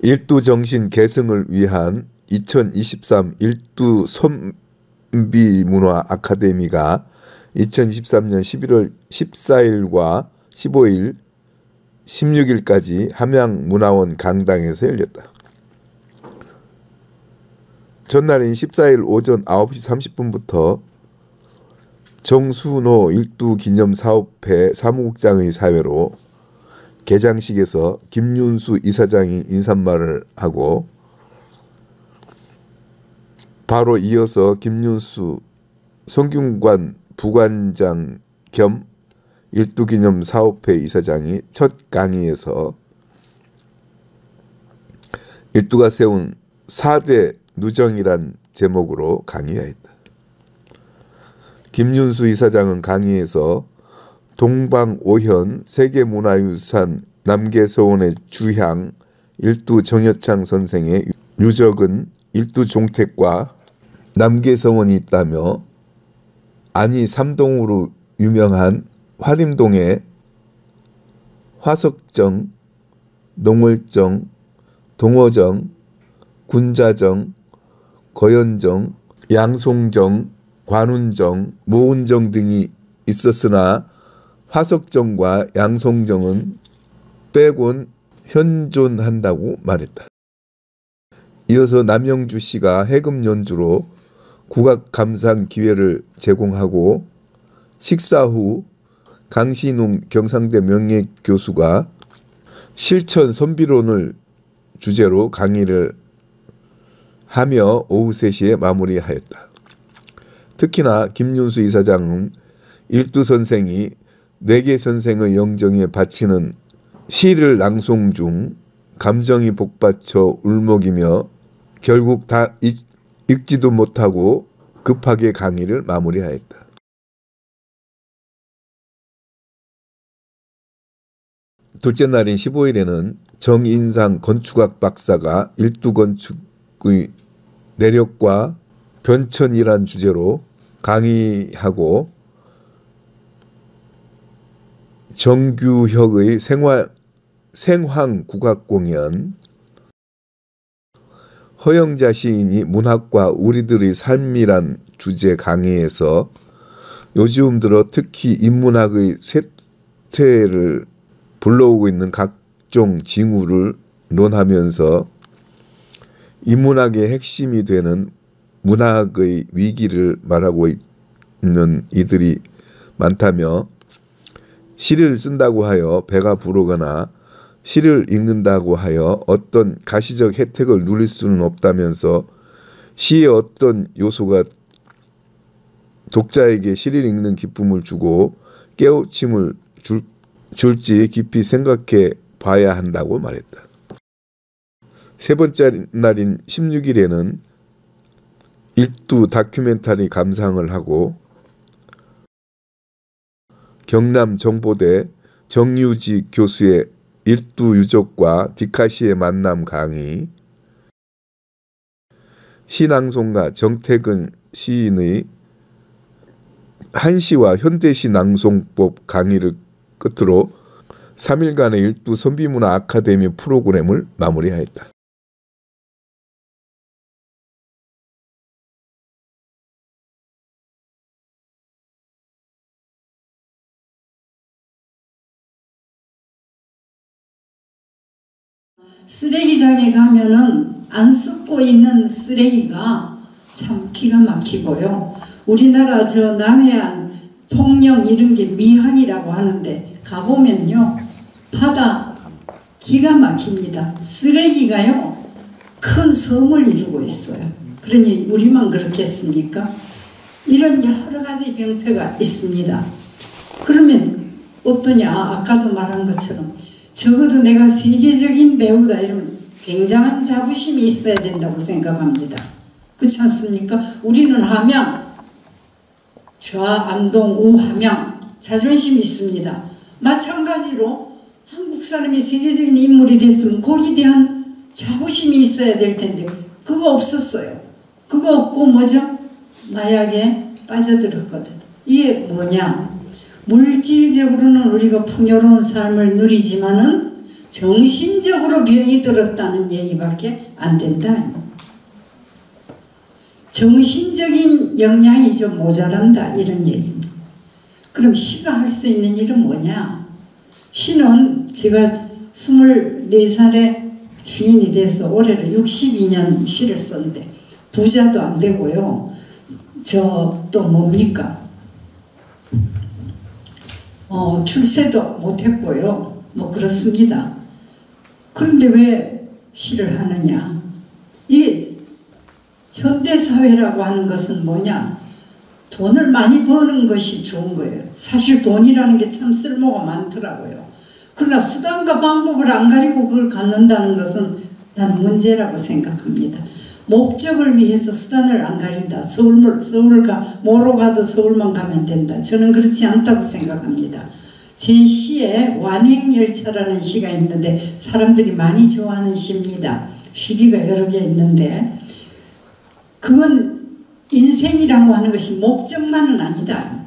일두정신 계승을 위한 2023 일두선비문화 아카데미가 2023년 11월 14일과 15일, 16일까지 함양문화원 강당에서 열렸다. 전날인 14일 오전 9시 30분부터 정순호 일두기념사업회 사무국장의 사회로 개장식에서 김윤수 이사장이 인사말을 하고, 바로 이어서 김윤수 성균관 부관장 겸 일두기념사업회 이사장이 첫 강의에서 일두가 세운 4대 누정이란 제목으로 강의하였다. 김윤수 이사장은 강의에서 동방오현 세계문화유산 남계서원의 주향 일두정여창 선생의 유적은 일두종택과 남계서원이 있다며, 안이 삼동으로 유명한 화림동의 화석정, 농월정, 동어정, 군자정, 거연정, 양송정, 관운정, 모운정 등이 있었으나 화석정과 양송정은 빼곤 현존한다고 말했다. 이어서 남영주 씨가 해금 연주로 국악 감상 기회를 제공하고, 식사 후 강신웅 경상대 명예교수가 실천 선비론을 주제로 강의를 하며 오후 3시에 마무리하였다. 특히나 김윤수 이사장은 일두선생이 뇌계선생의 영정에 바치는 시를 낭송 중 감정이 복받쳐 울먹이며 결국 다 읽지도 못하고 급하게 강의를 마무리하였다. 둘째 날인 15일에는 정인상 건축학 박사가 일두건축의 내력과 변천이란 주제로 강의하고, 정규혁의 생황국악공연, 허영자 시인이 문학과 우리들의 삶이란 주제 강의에서 요즘 들어 특히 인문학의 쇠퇴를 불러오고 있는 각종 징후를 논하면서 인문학의 핵심이 되는 문학의 위기를 말하고 있는 이들이 많다며, 시를 쓴다고 하여 배가 부르거나 시를 읽는다고 하여 어떤 가시적 혜택을 누릴 수는 없다면서, 시의 어떤 요소가 독자에게 시를 읽는 기쁨을 주고 깨우침을 줄지 깊이 생각해 봐야 한다고 말했다. 세 번째 날인 16일에는 일두 다큐멘터리 감상을 하고, 경남 정보대 정유지 교수의 일두 유적과 디카시의 만남 강의, 시낭송가 정태근 시인의 한시와 현대시 낭송법 강의를 끝으로 3일간의 일두 선비문화 아카데미 프로그램을 마무리하였다. 쓰레기장에 가면은 안 썩고 있는 쓰레기가 참 기가 막히고요. 우리나라 저 남해안 통영 이런 게 미항이라고 하는데 가보면요, 바다 기가 막힙니다. 쓰레기가요 큰 섬을 이루고 있어요. 그러니 우리만 그렇겠습니까? 이런 여러 가지 병폐가 있습니다. 그러면 어떠냐, 아까도 말한 것처럼 적어도 내가 세계적인 배우다 이러면 굉장한 자부심이 있어야 된다고 생각합니다. 그렇지 않습니까? 우리는 함양, 좌안동 우함양 자존심이 있습니다. 마찬가지로 한국 사람이 세계적인 인물이 됐으면 거기에 대한 자부심이 있어야 될 텐데 그거 없었어요. 그거 없고 뭐죠? 마약에 빠져들었거든. 이게 뭐냐? 물질적으로는 우리가 풍요로운 삶을 누리지만은 정신적으로 병이 들었다는 얘기밖에 안 된다. 정신적인 영향이 좀 모자란다 이런 얘기입니다. 그럼 시가 할 수 있는 일은 뭐냐? 시는 제가 24살에 시인이 돼서 올해로 62년 시를 썼는데 부자도 안 되고요. 저 또 뭡니까? 출세도 못했고요. 뭐 그렇습니다. 그런데 왜 시를 하느냐? 이 현대사회라고 하는 것은 뭐냐? 돈을 많이 버는 것이 좋은 거예요. 사실 돈이라는 게 참 쓸모가 많더라고요. 그러나 수단과 방법을 안 가리고 그걸 갖는다는 것은 나는 문제라고 생각합니다. 목적을 위해서 수단을 안 가린다. 뭐로 가도 서울만 가면 된다. 저는 그렇지 않다고 생각합니다. 제 시에 완행열차라는 시가 있는데 사람들이 많이 좋아하는 시입니다. 시비가 여러 개 있는데 그건 인생이라고 하는 것이 목적만은 아니다.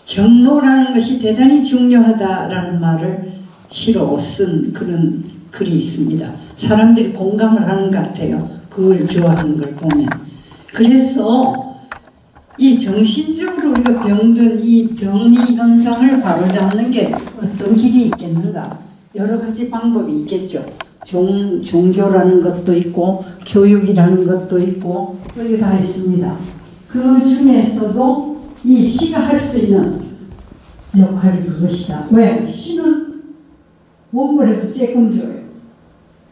경로라는 것이 대단히 중요하다라는 말을 시로 쓴 그런 글이 있습니다. 사람들이 공감을 하는 것 같아요. 그걸 좋아하는 걸 보면. 그래서 이 정신적으로 우리가 병든 이 병리 현상을 바로잡는 게 어떤 길이 있겠는가? 여러 가지 방법이 있겠죠. 종교라는 것도 있고 교육이라는 것도 있고 여기 다 있습니다. 그 중에서도 이 시가 할 수 있는 역할이 그것이다. 왜? 시는 원고라도 조금 줘요.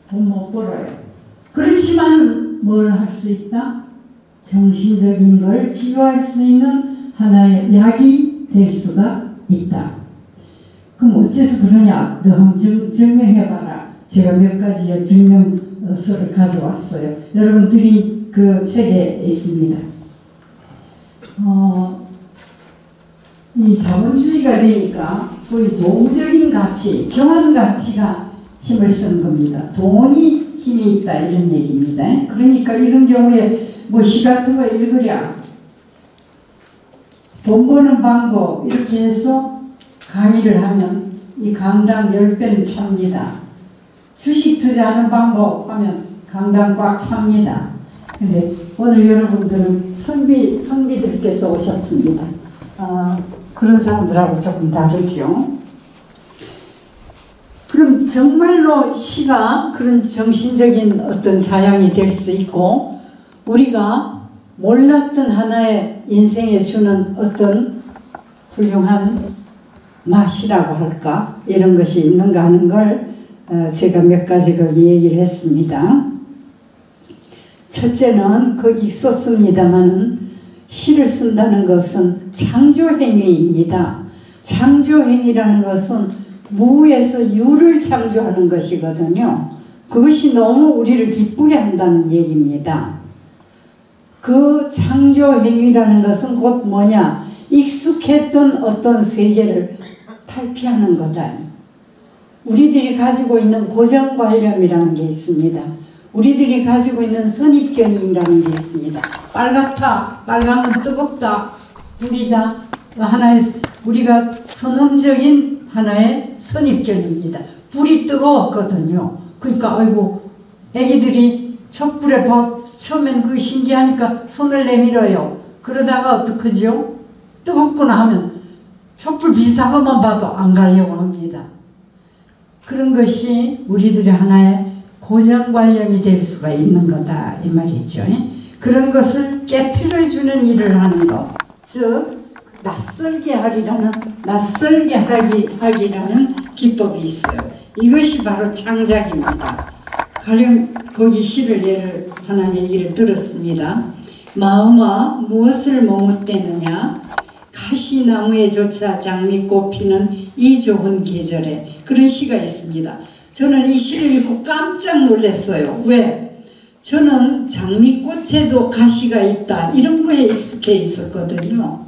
돈 못 벌어요. 그렇지만 뭘 할 수 있다? 정신적인 걸 치유할 수 있는 하나의 약이 될 수가 있다. 그럼 어째서 그러냐? 너 한번 증명해봐라. 제가 몇 가지의 증명서를 가져왔어요. 여러분들이 그 책에 있습니다. 이 자본주의가 되니까 소위 도구적인 가치, 경환 가치가 힘을 쓴 겁니다. 돈이 힘이 있다 이런 얘기입니다. 그러니까 이런 경우에 뭐 시 같은 거 읽으랴, 돈 버는 방법 이렇게 해서 강의를 하면 이 강당 10배는 찹니다. 주식 투자하는 방법 하면 강당 꽉 찹니다. 근데 오늘 여러분들은 선비들께서 오셨습니다. 그런 사람들하고 조금 다르죠. 그럼 정말로 시가 그런 정신적인 어떤 자양이 될 수 있고 우리가 몰랐던 하나의 인생에 주는 어떤 훌륭한 맛이라고 할까? 이런 것이 있는가 하는 걸 제가 몇 가지 거기 얘기를 했습니다. 첫째는 거기 썼습니다만 시를 쓴다는 것은 창조행위입니다. 창조행위라는 것은 무에서 유를 창조하는 것이거든요. 그것이 너무 우리를 기쁘게 한다는 얘기입니다. 그 창조행위라는 것은 곧 뭐냐? 익숙했던 어떤 세계를 탈피하는 거다. 우리들이 가지고 있는 고정관념이라는 게 있습니다. 우리들이 가지고 있는 선입견이라는 게 있습니다. 빨갛다, 빨가면 뜨겁다, 불이다. 하나의 우리가 선험적인 하나의 선입견입니다. 불이 뜨거웠거든요. 그러니까 아이고 애기들이 촛불에 처음엔 그게 신기하니까 손을 내밀어요. 그러다가 어떡하죠? 뜨겁구나 하면 촛불 비슷한 것만 봐도 안 가려고 합니다. 그런 것이 우리들의 하나의 고정관념이 될 수가 있는 거다 이 말이죠. 그런 것을 깨트려주는 일을 하는 것, 즉 낯설게 하기라는 기법이 있어요. 이것이 바로 창작입니다. 가령 거기 시를 예를 하나 얘기를 들었습니다. 마음아 무엇을 머뭇대느냐? 가시나무에 조차 장미꽃 피는 이 좋은 계절에. 그런 시가 있습니다. 저는 이 시를 읽고 깜짝 놀랐어요. 왜? 저는 장미꽃에도 가시가 있다 이런 거에 익숙해 있었거든요.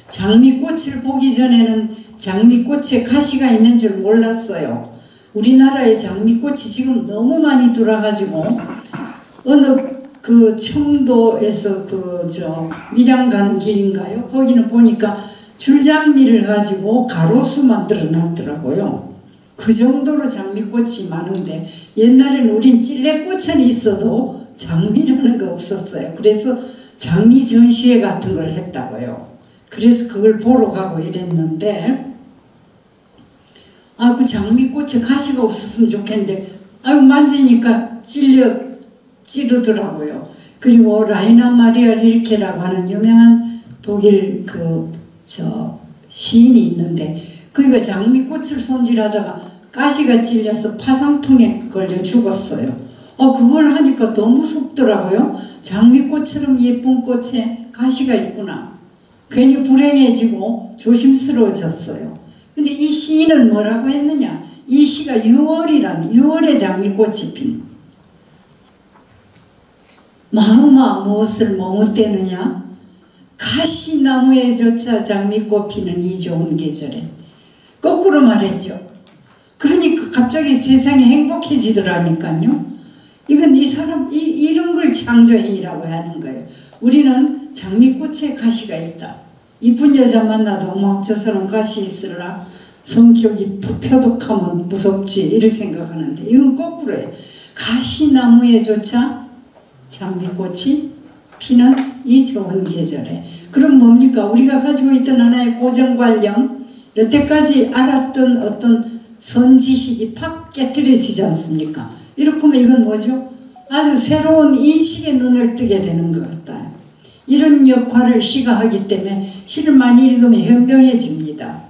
장미꽃을 보기 전에는 장미꽃에 가시가 있는 줄 몰랐어요. 우리나라에 장미꽃이 지금 너무 많이 들어와가지고 어느 그 청도에서 밀양 가는 길인가요? 거기는 보니까 줄장미를 가지고 가로수 만들어 놨더라고요. 그 정도로 장미꽃이 많은데 옛날에는 우린 찔레꽃은 있어도 장미라는 거 없었어요. 그래서 장미 전시회 같은 걸 했다고요. 그래서 그걸 보러 가고 이랬는데 그 장미꽃에 가시가 없었으면 좋겠는데 만지니까 찌르더라고요. 그리고 라이나 마리아 릴케라고 하는 유명한 독일 시인이 있는데 그가 장미꽃을 손질하다가 가시가 찔려서 파상통에 걸려 죽었어요. 그걸 하니까 더 무섭더라고요. 장미꽃처럼 예쁜 꽃에 가시가 있구나. 괜히 불행해지고 조심스러워졌어요. 근데 이 시인은 뭐라고 했느냐? 이 시가 6월에 장미꽃이 핀. 마음아 무엇을 머뭇대느냐? 가시나무에조차 장미꽃 피는 이 좋은 계절에. 거꾸로 말했죠. 그러니까 갑자기 세상이 행복해지더라니까요. 이건 이 사람 이런 걸 창조행위라고 하는 거예요. 우리는 장미꽃에 가시가 있다. 이쁜 여자 만나도 저 사람 가시 있으라 성격이 표독하면 무섭지 이렇게 생각하는데 이건 거꾸로예요. 가시나무에조차 장미꽃이 피는 이 좋은 계절에. 그럼 뭡니까? 우리가 가지고 있던 하나의 고정관념, 여태까지 알았던 어떤 선지식이 팍 깨트려지지 않습니까? 이렇게 하면 이건 뭐죠? 아주 새로운 인식의 눈을 뜨게 되는 것 같아요. 이런 역할을 시가 하기 때문에 시를 많이 읽으면 현명해집니다.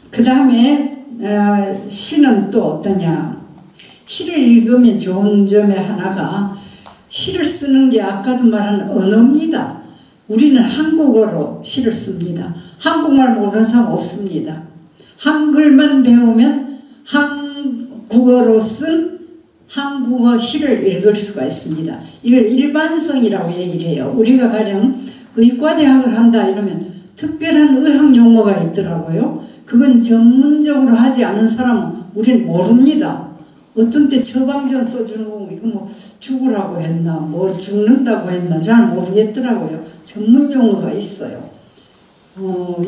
그 다음에 시는 또 어떠냐? 시를 읽으면 좋은 점의 하나가 시를 쓰는 게 아까도 말한 언어입니다. 우리는 한국어로 시를 씁니다. 한국말 모르는 사람 없습니다. 한글만 배우면 한국어로 쓴 한국어 시를 읽을 수가 있습니다. 이걸 일반성이라고 얘기를 해요. 우리가 가령 의과대학을 한다 이러면 특별한 의학 용어가 있더라고요. 그건 전문적으로 하지 않은 사람은 우리는 모릅니다. 어떤 때 처방전 써주는 거 이거 뭐 죽으라고 했나 뭐 죽는다고 했나 잘 모르겠더라고요. 전문 용어가 있어요.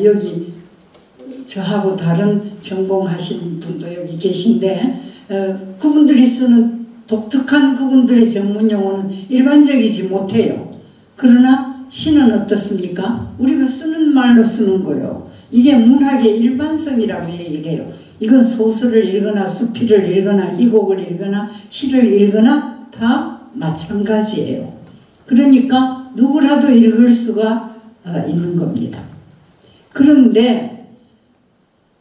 여기 저하고 다른 전공하신 분도 여기 계신데 그분들이 쓰는 독특한 그분들의 전문 용어는 일반적이지 못해요. 그러나 시는 어떻습니까? 우리가 쓰는 말로 쓰는 거예요. 이게 문학의 일반성이라고 얘기를 해요. 이건 소설을 읽거나 수필을 읽거나 희곡을 읽거나 시를 읽거나 다 마찬가지예요. 그러니까 누구라도 읽을 수가 있는 겁니다. 그런데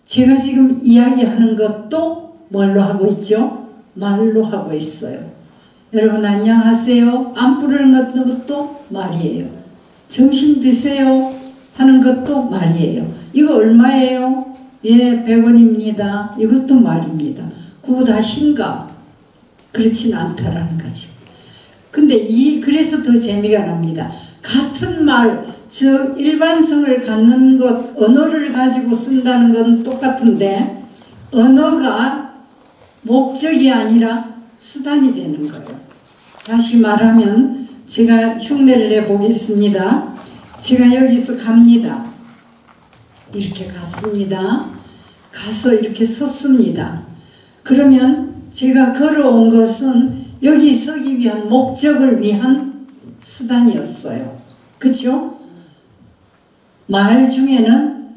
제가 지금 이야기하는 것도 뭘로 하고 있죠? 말로 하고 있어요. 여러분 안녕하세요. 안 부르는 것도 말이에요. 점심 드세요 하는 것도 말이에요. 이거 얼마예요? 예, 100원입니다. 이것도 말입니다. 그거 다 신가? 그렇진 않다라는 거죠. 근데 그래서 더 재미가 납니다. 같은 말, 즉 일반성을 갖는 것, 언어를 가지고 쓴다는 건 똑같은데 언어가 목적이 아니라 수단이 되는 거예요. 다시 말하면 제가 흉내를 내보겠습니다. 제가 여기서 갑니다. 이렇게 갔습니다. 가서 이렇게 섰습니다. 그러면 제가 걸어온 것은 여기 서기 위한 목적을 위한 수단이었어요. 그렇죠? 말 중에는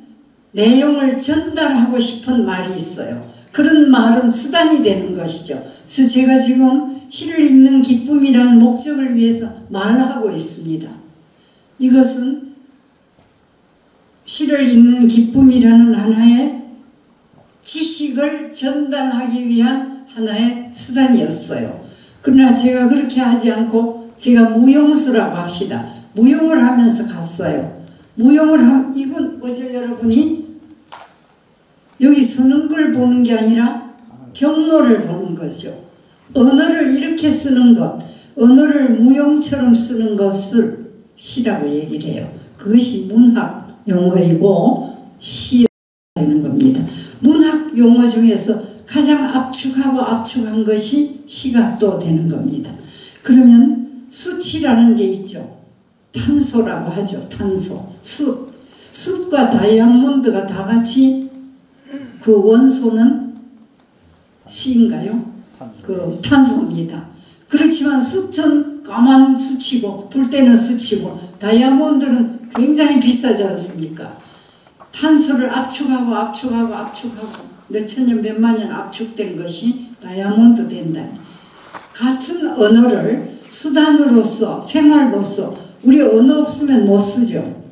내용을 전달하고 싶은 말이 있어요. 그런 말은 수단이 되는 것이죠. 그래서 제가 지금 시를 읽는 기쁨이라는 목적을 위해서 말하고 있습니다. 이것은 시를 읽는 기쁨이라는 하나의 지식을 전달하기 위한 하나의 수단이었어요. 그러나 제가 그렇게 하지 않고 제가 무용수라고 합시다. 무용을 하면서 갔어요. 무용을 하면 이건 뭐죠 여러분이? 여기 서는 걸 보는 게 아니라 경로를 보는 거죠. 언어를 이렇게 쓰는 것, 언어를 무용처럼 쓰는 것을 시라고 얘기를 해요. 그것이 문학 용어이고 시가 되는 겁니다. 문학 용어 중에서 가장 압축하고 압축한 것이 시가 또 되는 겁니다. 그러면 수치라는 게 있죠. 탄소라고 하죠. 탄소. 숯과 다이아몬드가 다 같이 그 원소는 C인가요? 그 탄소입니다. 그렇지만 숯은 까만 수치고 불 때는 수치고 다이아몬드는 굉장히 비싸지 않습니까? 탄소를 압축하고 몇천 년 몇만 년 압축된 것이 다이아몬드 된다. 같은 언어를 수단으로서 생활로서 우리 언어 없으면 못 쓰죠.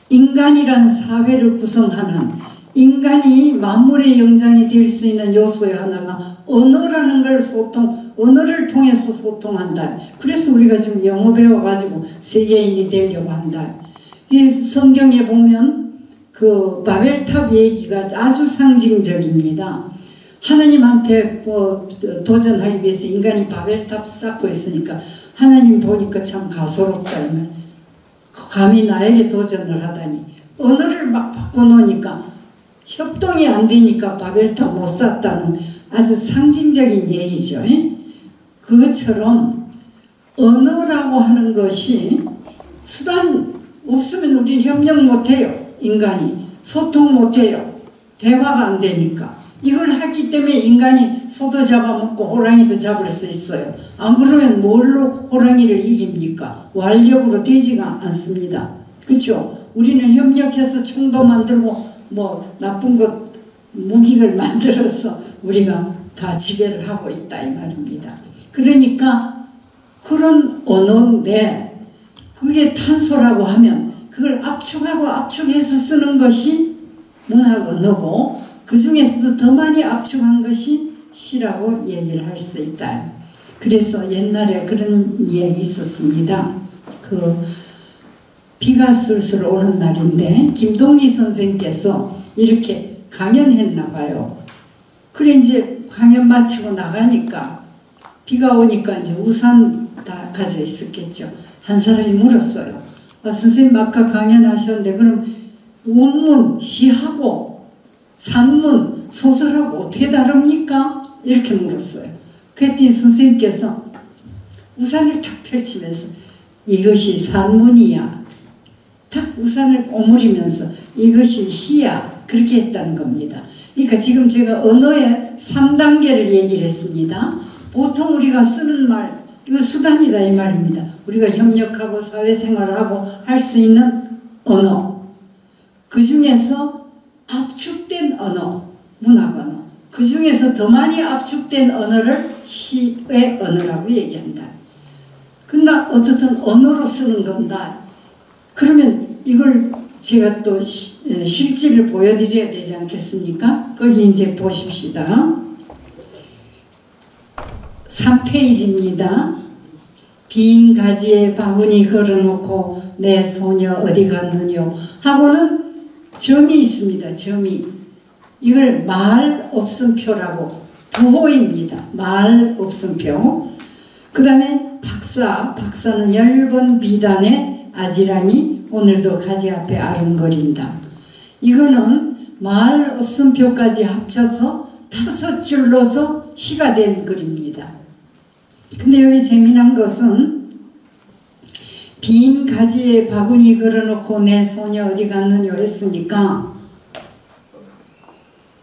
인간이란 사회를 구성하는 인간이 만물의 영장이 될 수 있는 요소의 하나가 언어라는 걸 언어를 통해서 소통한다. 그래서 우리가 지금 영어 배워가지고 세계인이 되려고 한다. 이 성경에 보면 그 바벨탑 얘기가 아주 상징적입니다. 하나님한테 도전하기 위해서 인간이 바벨탑 쌓고 있으니까 하나님 보니까 참 가소롭다. 감히 나에게 도전을 하다니. 언어를 막 바꿔놓으니까 협동이 안 되니까 바벨탑 못 쌓았다는 아주 상징적인 얘기죠. 그것처럼 언어라고 하는 것이 수단 없으면 우리는 협력 못해요. 인간이 소통 못해요. 대화가 안 되니까. 이걸 하기 때문에 인간이 소도 잡아먹고 호랑이도 잡을 수 있어요. 안 그러면 뭘로 호랑이를 이깁니까? 완력으로 되지가 않습니다. 그렇죠? 우리는 협력해서 총도 만들고 뭐 나쁜 것 무기를 만들어서 우리가 다 지배를 하고 있다 이 말입니다. 그러니까 그런 언어인데 그게 탄소라고 하면 그걸 압축하고 압축해서 쓰는 것이 문학 언어고 그 중에서도 더 많이 압축한 것이 시라고 얘기를 할 수 있다. 그래서 옛날에 그런 얘기 있었습니다. 비가 술술 오는 날인데 김동리 선생께서 이렇게 강연했나 봐요. 그래 이제 강연 마치고 나가니까 비가 오니까 이제 우산 다 가져 있었겠죠. 한 사람이 물었어요. 선생님 아까 강연하셨는데 그럼 운문, 시하고 산문, 소설하고 어떻게 다릅니까? 이렇게 물었어요. 그랬더니 선생님께서 우산을 탁 펼치면서 이것이 산문이야. 탁 우산을 오므리면서 이것이 시야. 그렇게 했다는 겁니다. 그러니까 지금 제가 언어의 3단계를 얘기를 했습니다. 보통 우리가 쓰는 말, 이거 수단이다 이 말입니다. 우리가 협력하고 사회생활하고 할 수 있는 언어. 그 중에서 압축된 언어, 문학 언어. 그 중에서 더 많이 압축된 언어를 시의 언어라고 얘기한다. 그러나 어떻든 언어로 쓰는 건다. 그러면 이걸 제가 또 실질을 보여드려야 되지 않겠습니까? 거기 이제 보십시다. 3페이지입니다. 빈 가지에 바구니 걸어놓고 내 소녀 어디 갔느뇨 하고는 점이 있습니다. 점이. 이걸 말 없음표라고 부호입니다. 말 없음표. 그 다음에 박사는 10번 비단의 아지랑이 오늘도 가지 앞에 아른거린다. 이거는 말 없음표까지 합쳐서 5줄로서 시가 된 글입니다. 근데 여기 재미난 것은 빈 가지에 바구니 걸어놓고 내 소녀 어디 갔느냐 했으니까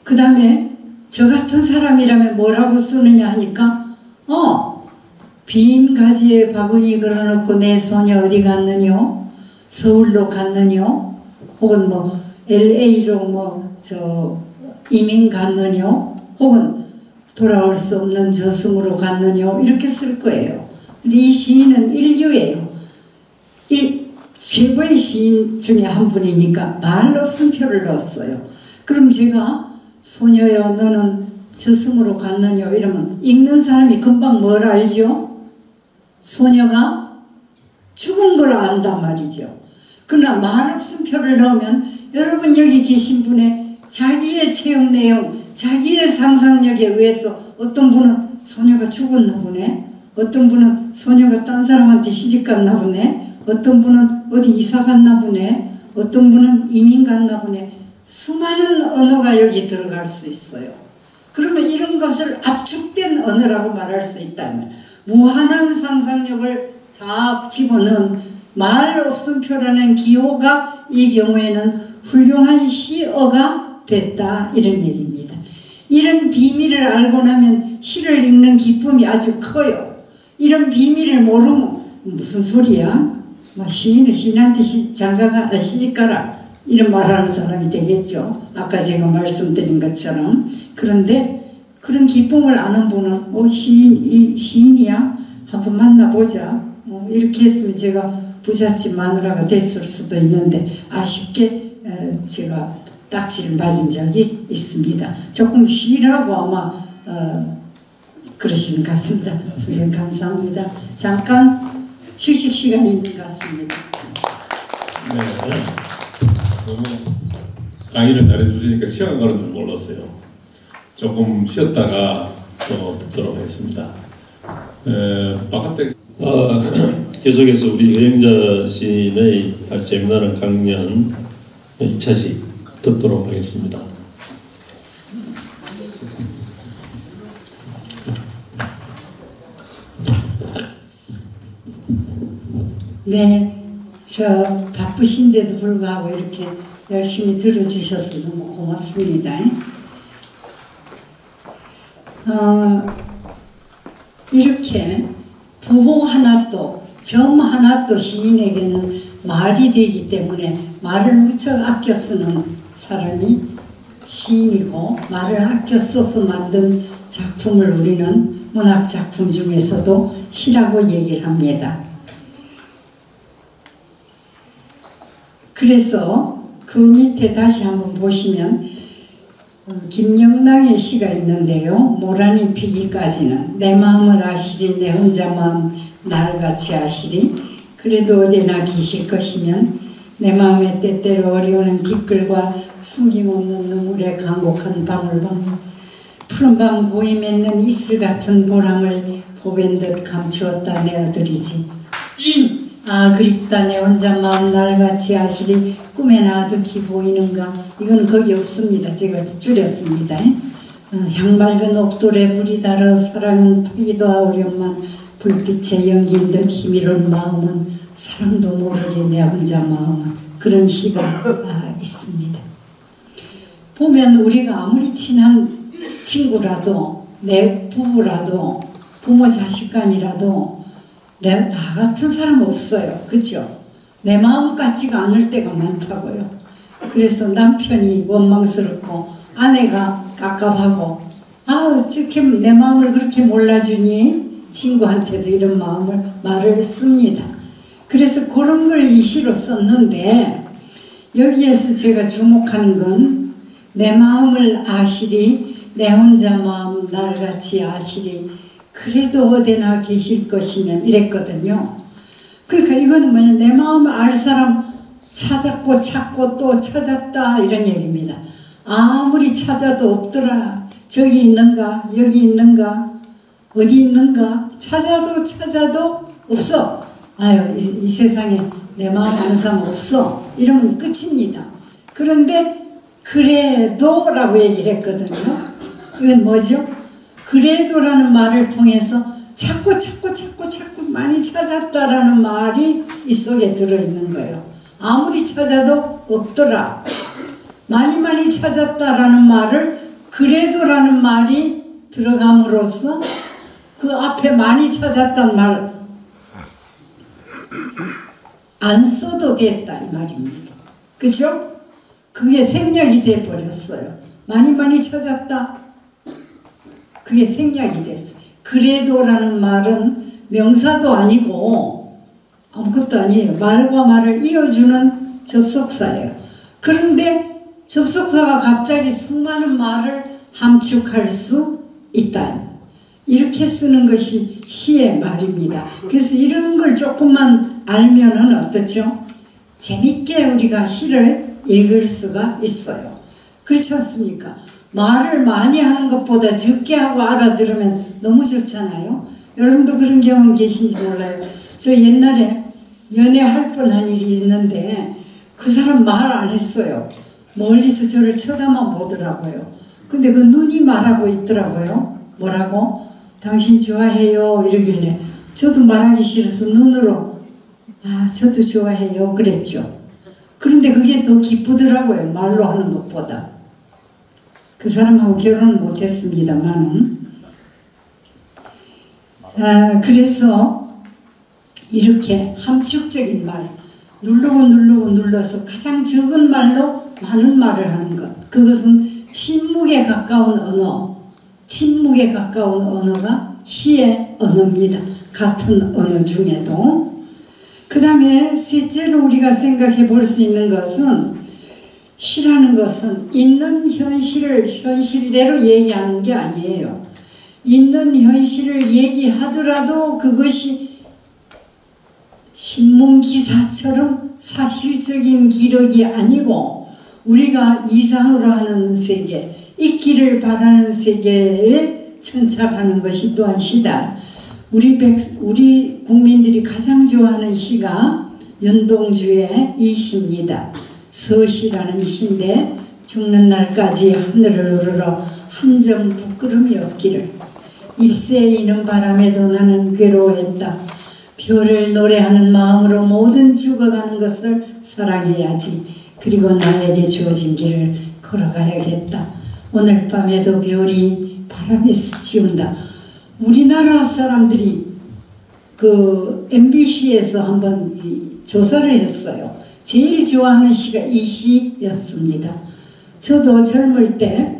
그 다음에 저 같은 사람이라면 뭐라고 쓰느냐 하니까 빈 가지에 바구니 걸어놓고 내 소녀 어디 갔느냐? 서울로 갔느냐? 혹은 뭐 LA로 이민 갔느냐? 혹은 돌아올 수 없는 저승으로 갔느냐? 이렇게 쓸 거예요. 근데 이 시인은 인류예요. 최고의 시인 중에 한 분이니까 말 없음표를 넣었어요. 그럼 제가 소녀여 너는 저승으로 갔느냐 이러면 읽는 사람이 금방 뭘 알죠? 소녀가 죽은 걸 안단 말이죠. 그러나 말 없음표를 넣으면 여러분 여기 계신 분의 자기의 체험 내용, 자기의 상상력에 의해서 어떤 분은 소녀가 죽었나 보네, 어떤 분은 소녀가 딴 사람한테 시집갔나 보네, 어떤 분은 어디 이사 갔나 보네, 어떤 분은 이민 갔나 보네. 수많은 언어가 여기 들어갈 수 있어요. 그러면 이런 것을 압축된 언어라고 말할 수 있다면 무한한 상상력을 다 집어넣은 말 없음표라는 기호가 이 경우에는 훌륭한 시어가 됐다 이런 얘기입니다. 이런 비밀을 알고 나면 시를 읽는 기쁨이 아주 커요. 이런 비밀을 모르면 무슨 소리야? 시인은 시인한테 장가가 시집가라 이런 말하는 사람이 되겠죠. 아까 제가 말씀드린 것처럼. 그런데 그런 기쁨을 아는 분은 시인이야? 한번 만나보자. 이렇게 했으면 제가 부잣집 마누라가 됐을 수도 있는데 아쉽게 제가 딱지를 맞은 적이 있습니다. 조금 쉬라고 아마 그러시는 것 같습니다. 선생님 감사합니다. 잠깐 휴식 시간이 있는 것 같습니다. 네, 너무 강의를 잘해주시니까 시간 가는 줄 몰랐어요. 조금 쉬었다가 또 듣도록 하겠습니다. 바깥에 계속해서 우리 여행자 시인의 재미나는 강연 2차식 듣도록 하겠습니다. 네, 저 바쁘신데도 불구하고 이렇게 열심히 들어주셔서 너무 고맙습니다. 이렇게 부호 하나도 점 하나도 시인에게는 말이 되기 때문에 말을 무척 아껴 쓰는 사람이 시인이고 말을 아껴 써서 만든 작품을 우리는 문학작품 중에서도 시라고 얘기를 합니다. 그래서 그 밑에 다시 한번 보시면 김영랑의 시가 있는데요. 모란이 피기까지는 내 마음을 아시리 내 혼자 마음 날같이 아시리 그래도 어디나 계실 것이면 내 마음에 때때로 어려우는 뒷글과 숨김없는 눈물에 간곡한 방울방울 푸른 밤 보이 맺는 이슬 같은 보람을 보밴 듯 감추었다 내 아들이지 아 그립다 내 혼자 마음 날같이 아시리 꿈에 나득히 보이는가 이건 거기 없습니다. 제가 줄였습니다. 향맑은 옥돌에 불이 달아 사랑은 타기도 하오련만 불빛의 연기인 듯 희미로운 마음은 사랑도 모르리 내 혼자 마음은 그런 시가 있습니다. 보면 우리가 아무리 친한 친구라도 내 부부라도 부모 자식간이라도 나 같은 사람 없어요. 그죠? 내 마음 같지가 않을 때가 많다고요. 그래서 남편이 원망스럽고 아내가 깝깝하고 어떻게 내 마음을 그렇게 몰라주니 친구한테도 이런 말을 씁니다. 그래서 그런 걸 이 시로 썼는데 여기에서 제가 주목하는 건 내 마음을 아시리 내 혼자 마음 날같이 아시리 그래도 어디나 계실 것이면 이랬거든요. 그러니까 이거는 뭐냐 내 마음을 알 사람 찾았고 찾고 또 찾았다 이런 얘기입니다. 아무리 찾아도 없더라. 저기 있는가 여기 있는가 어디 있는가 찾아도 없어. 아유 이 세상에 내 마음 아는 사람 없어. 이러면 끝입니다. 그런데 그래도 라고 얘기를 했거든요. 이건 뭐죠? 그래도라는 말을 통해서 자꾸 많이 찾았다라는 말이 이 속에 들어있는 거예요. 아무리 찾아도 없더라. 많이 찾았다라는 말을 그래도라는 말이 들어감으로써 그 앞에 많이 찾았단 말 안 써도 됐다 이 말입니다. 그죠? 그게 생략이 돼버렸어요. 많이 찾았다. 그게 생략이 됐어요. 그래도라는 말은 명사도 아니고 아무것도 아니에요. 말과 말을 이어주는 접속사예요. 그런데 접속사가 갑자기 수많은 말을 함축할 수 있다. 이렇게 쓰는 것이 시의 말입니다. 그래서 이런 걸 조금만 알면은 어떻죠? 재밌게 우리가 시를 읽을 수가 있어요. 그렇지 않습니까? 말을 많이 하는 것보다 적게 하고 알아들으면 너무 좋잖아요. 여러분도 그런 경험 계신지 몰라요. 저 옛날에 연애할 뻔한 일이 있는데 그 사람 말 안 했어요. 멀리서 저를 쳐다만 보더라고요. 근데 그 눈이 말하고 있더라고요. 뭐라고? 당신 좋아해요 이러길래 저도 말하기 싫어서 눈으로 저도 좋아해요 그랬죠. 그런데 그게 더 기쁘더라고요. 말로 하는 것보다. 그 사람하고 결혼은 못했습니다만은. 그래서 이렇게 함축적인 말, 눌러서 가장 적은 말로 많은 말을 하는 것. 그것은 침묵에 가까운 언어. 침묵에 가까운 언어가 시의 언어입니다. 같은 언어 중에도. 그 다음에 셋째로 우리가 생각해 볼 수 있는 것은, 시라는 것은 있는 현실을 현실대로 얘기하는 게 아니에요. 있는 현실을 얘기하더라도 그것이 신문기사처럼 사실적인 기록이 아니고 우리가 이상으로 하는 세계, 있기를 바라는 세계에 천착하는 것이 또한 시다. 우리 국민들이 가장 좋아하는 시가 윤동주의 이 시입니다. 서시라는 시인데, 죽는 날까지 하늘을 우러러 한 점 부끄럼이 없기를. 잎새에 이는 바람에도 나는 괴로워했다. 별을 노래하는 마음으로 모든 죽어가는 것을 사랑해야지. 그리고 나에게 주어진 길을 걸어가야겠다. 오늘 밤에도 별이 바람에 스치운다. 우리나라 사람들이 그 MBC에서 한번 조사를 했어요. 제일 좋아하는 시가 이 시였습니다. 저도 젊을 때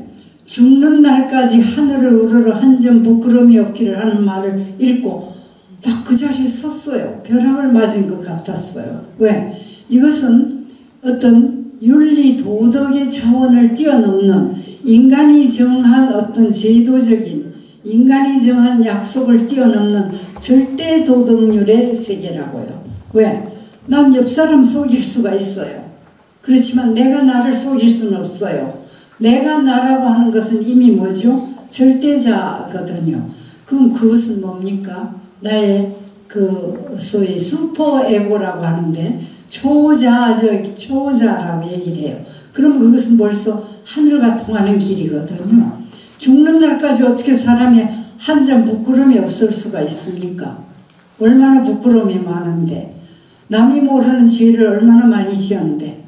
죽는 날까지 하늘을 우러러 한 점 부끄러움이 없기를 하는 말을 읽고 딱 그 자리에 섰어요. 벼락을 맞은 것 같았어요. 왜? 이것은 어떤 윤리 도덕의 차원을 뛰어넘는 인간이 정한 어떤 제도적인, 인간이 정한 약속을 뛰어넘는 절대 도덕률의 세계라고요. 왜? 난 옆 사람 속일 수가 있어요. 그렇지만 내가 나를 속일 수는 없어요. 내가 나라고 하는 것은 이미 뭐죠? 절대자거든요. 그럼 그것은 뭡니까? 나의 그 소위 슈퍼 에고라고 하는데 초자라고 얘기를 해요. 그럼 그것은 벌써 하늘과 통하는 길이거든요. 죽는 날까지 어떻게 사람이 한 점 부끄러움이 없을 수가 있습니까? 얼마나 부끄러움이 많은데, 남이 모르는 죄를 얼마나 많이 지었는데,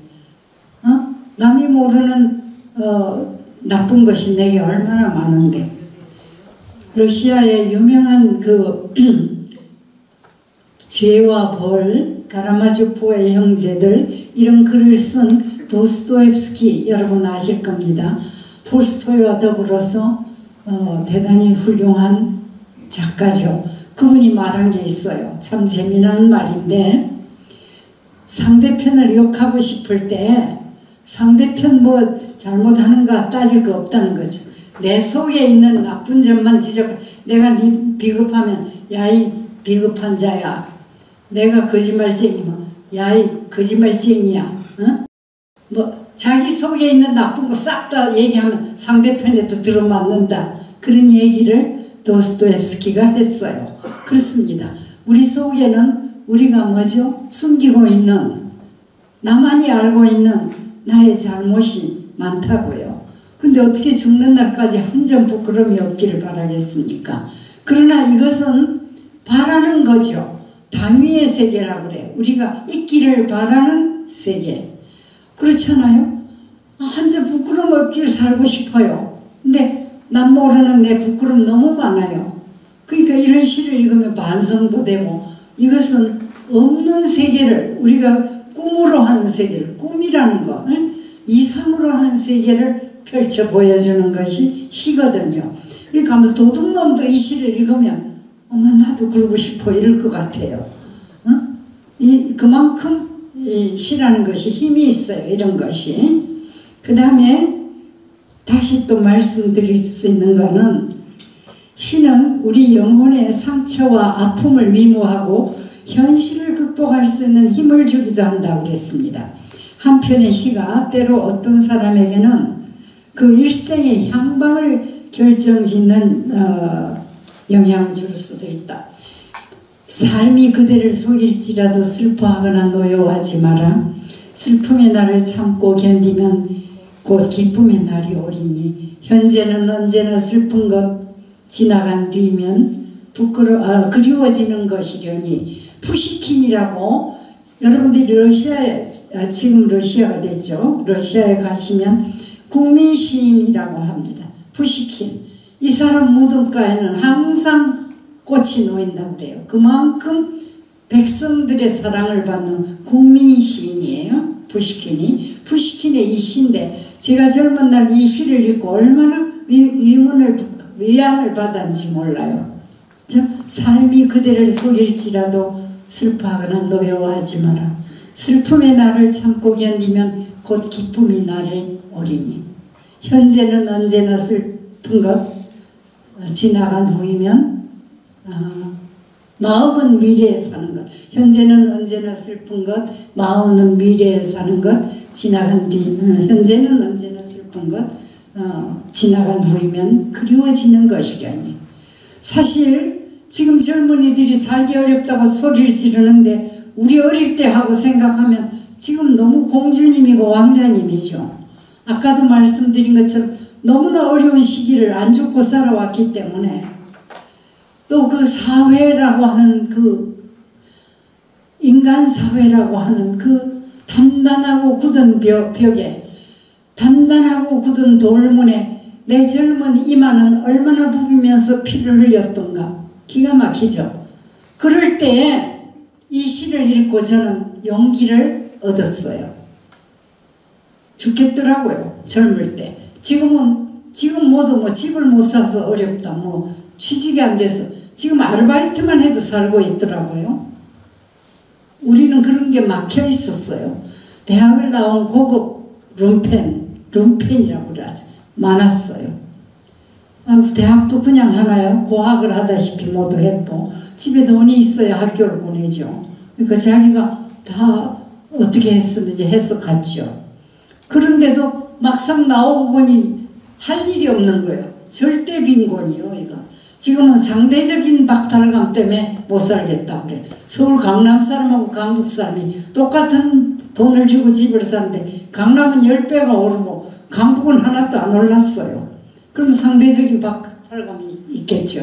남이 모르는 나쁜 것이 내게 얼마나 많은데. 러시아의 유명한 그 죄와 벌, 가라마조프의 형제들, 이런 글을 쓴 도스토옙스키 여러분 아실 겁니다. 톨스토이와 더불어서 대단히 훌륭한 작가죠. 그분이 말한 게 있어요. 참 재미난 말인데, 상대편을 욕하고 싶을 때 상대편 뭐 잘못하는가 따질 거 없다는 거죠. 내 속에 있는 나쁜 점만 지적. 내가 네 비겁하면 야 이 비겁한 자야. 내가 거짓말쟁이면 야 이 거짓말쟁이야. 뭐 자기 속에 있는 나쁜 거 싹 다 얘기하면 상대편에도 들어맞는다. 그런 얘기를 도스토옙스키가 했어요. 그렇습니다. 우리 속에는 우리가 뭐죠? 숨기고 있는, 나만이 알고 있는 나의 잘못이 많다고요. 근데 어떻게 죽는 날까지 한 점 부끄러움이 없기를 바라겠습니까? 그러나 이것은 바라는 거죠. 당위의 세계라고 그래요. 우리가 있기를 바라는 세계. 그렇잖아요? 한 점 부끄러움 없기를 살고 싶어요. 근데 남 모르는 내 부끄러움 너무 많아요. 그러니까 이런 시를 읽으면 반성도 되고, 이것은 없는 세계를, 우리가 꿈으로 하는 세계를, 꿈이라는 거, 이상으로 하는 세계를 펼쳐 보여주는 것이 시거든요. 그러니까 하면서 도둑놈도 이 시를 읽으면 어머 나도 그러고 싶어 이럴 것 같아요. 그만큼 이 시라는 것이 힘이 있어요. 이런 것이. 그 다음에 다시 또 말씀드릴 수 있는 거는, 시는 우리 영혼의 상처와 아픔을 위로하고 현실을 극복할 수 있는 힘을 주기도 한다고 그랬습니다. 한편의 시가 때로 어떤 사람에게는 그 일생의 향방을 결정짓는 영향을 줄 수도 있다. 삶이 그대를 속일지라도 슬퍼하거나 노여워하지 마라. 슬픔의 날을 참고 견디면 곧 기쁨의 날이 오리니, 현재는 언제나 슬픈 것, 지나간 뒤면 그리워지는 것이려니. 푸시킨이라고 여러분들이 러시아에, 지금 러시아가 됐죠. 러시아에 가시면 국민시인이라고 합니다. 푸시킨. 이 사람 무덤가에는 항상 꽃이 놓인다고 그래요. 그만큼 백성들의 사랑을 받는 국민시인이에요. 푸시킨이. 푸시킨의 이 시인데 제가 젊은 날 이 시를 읽고 얼마나 위안을 받았는지 몰라요. 삶이 그대를 속일지라도 슬퍼하거나 노여워하지 마라. 슬픔의 날을 참고 견디면 곧 기쁨이 날에 오리니. 현재는 언제나 슬픈 것, 지나간 후이면 마음은 미래에 사는 것. 현재는 언제나 슬픈 것, 마음은 미래에 사는 것, 지나간 뒤 현재는 언제나 슬픈 것, 지나간 후이면 그리워지는 것이라니. 사실 지금 젊은이들이 살기 어렵다고 소리를 지르는데 우리 어릴 때 하고 생각하면 지금 너무 공주님이고 왕자님이죠. 아까도 말씀드린 것처럼 너무나 어려운 시기를 안 죽고 살아왔기 때문에 또 그 사회라고 하는 그 인간 사회라고 하는 그 단단하고 굳은 벽에 단단하고 굳은 돌문에 내 젊은 이마는 얼마나 부비면서 피를 흘렸던가. 기가 막히죠. 그럴 때에 이 시를 읽고 저는 용기를 얻었어요. 죽겠더라고요. 젊을 때. 지금 모두 뭐 집을 못 사서 어렵다, 뭐 취직이 안 돼서 지금 아르바이트만 해도 살고 있더라고요. 우리는 그런 게 막혀 있었어요. 대학을 나온 고급 룸펜이라고 그러죠. 많았어요. 대학도 그냥 하나요? 고학을 하다시피 모두 했고 집에 돈이 있어야 학교를 보내죠. 그러니까 자기가 다 어떻게 했었는지 해서 갔죠. 그런데도 막상 나오고 보니 할 일이 없는 거예요. 절대 빈곤이요, 이거. 지금은 상대적인 박탈감 때문에 못 살겠다 그래. 서울 강남 사람하고 강북 사람이 똑같은 돈을 주고 집을 사는데 강남은 10배가 오르고 강북은 하나도 안 올랐어요. 그럼 상대적인 박탈감이 있겠죠.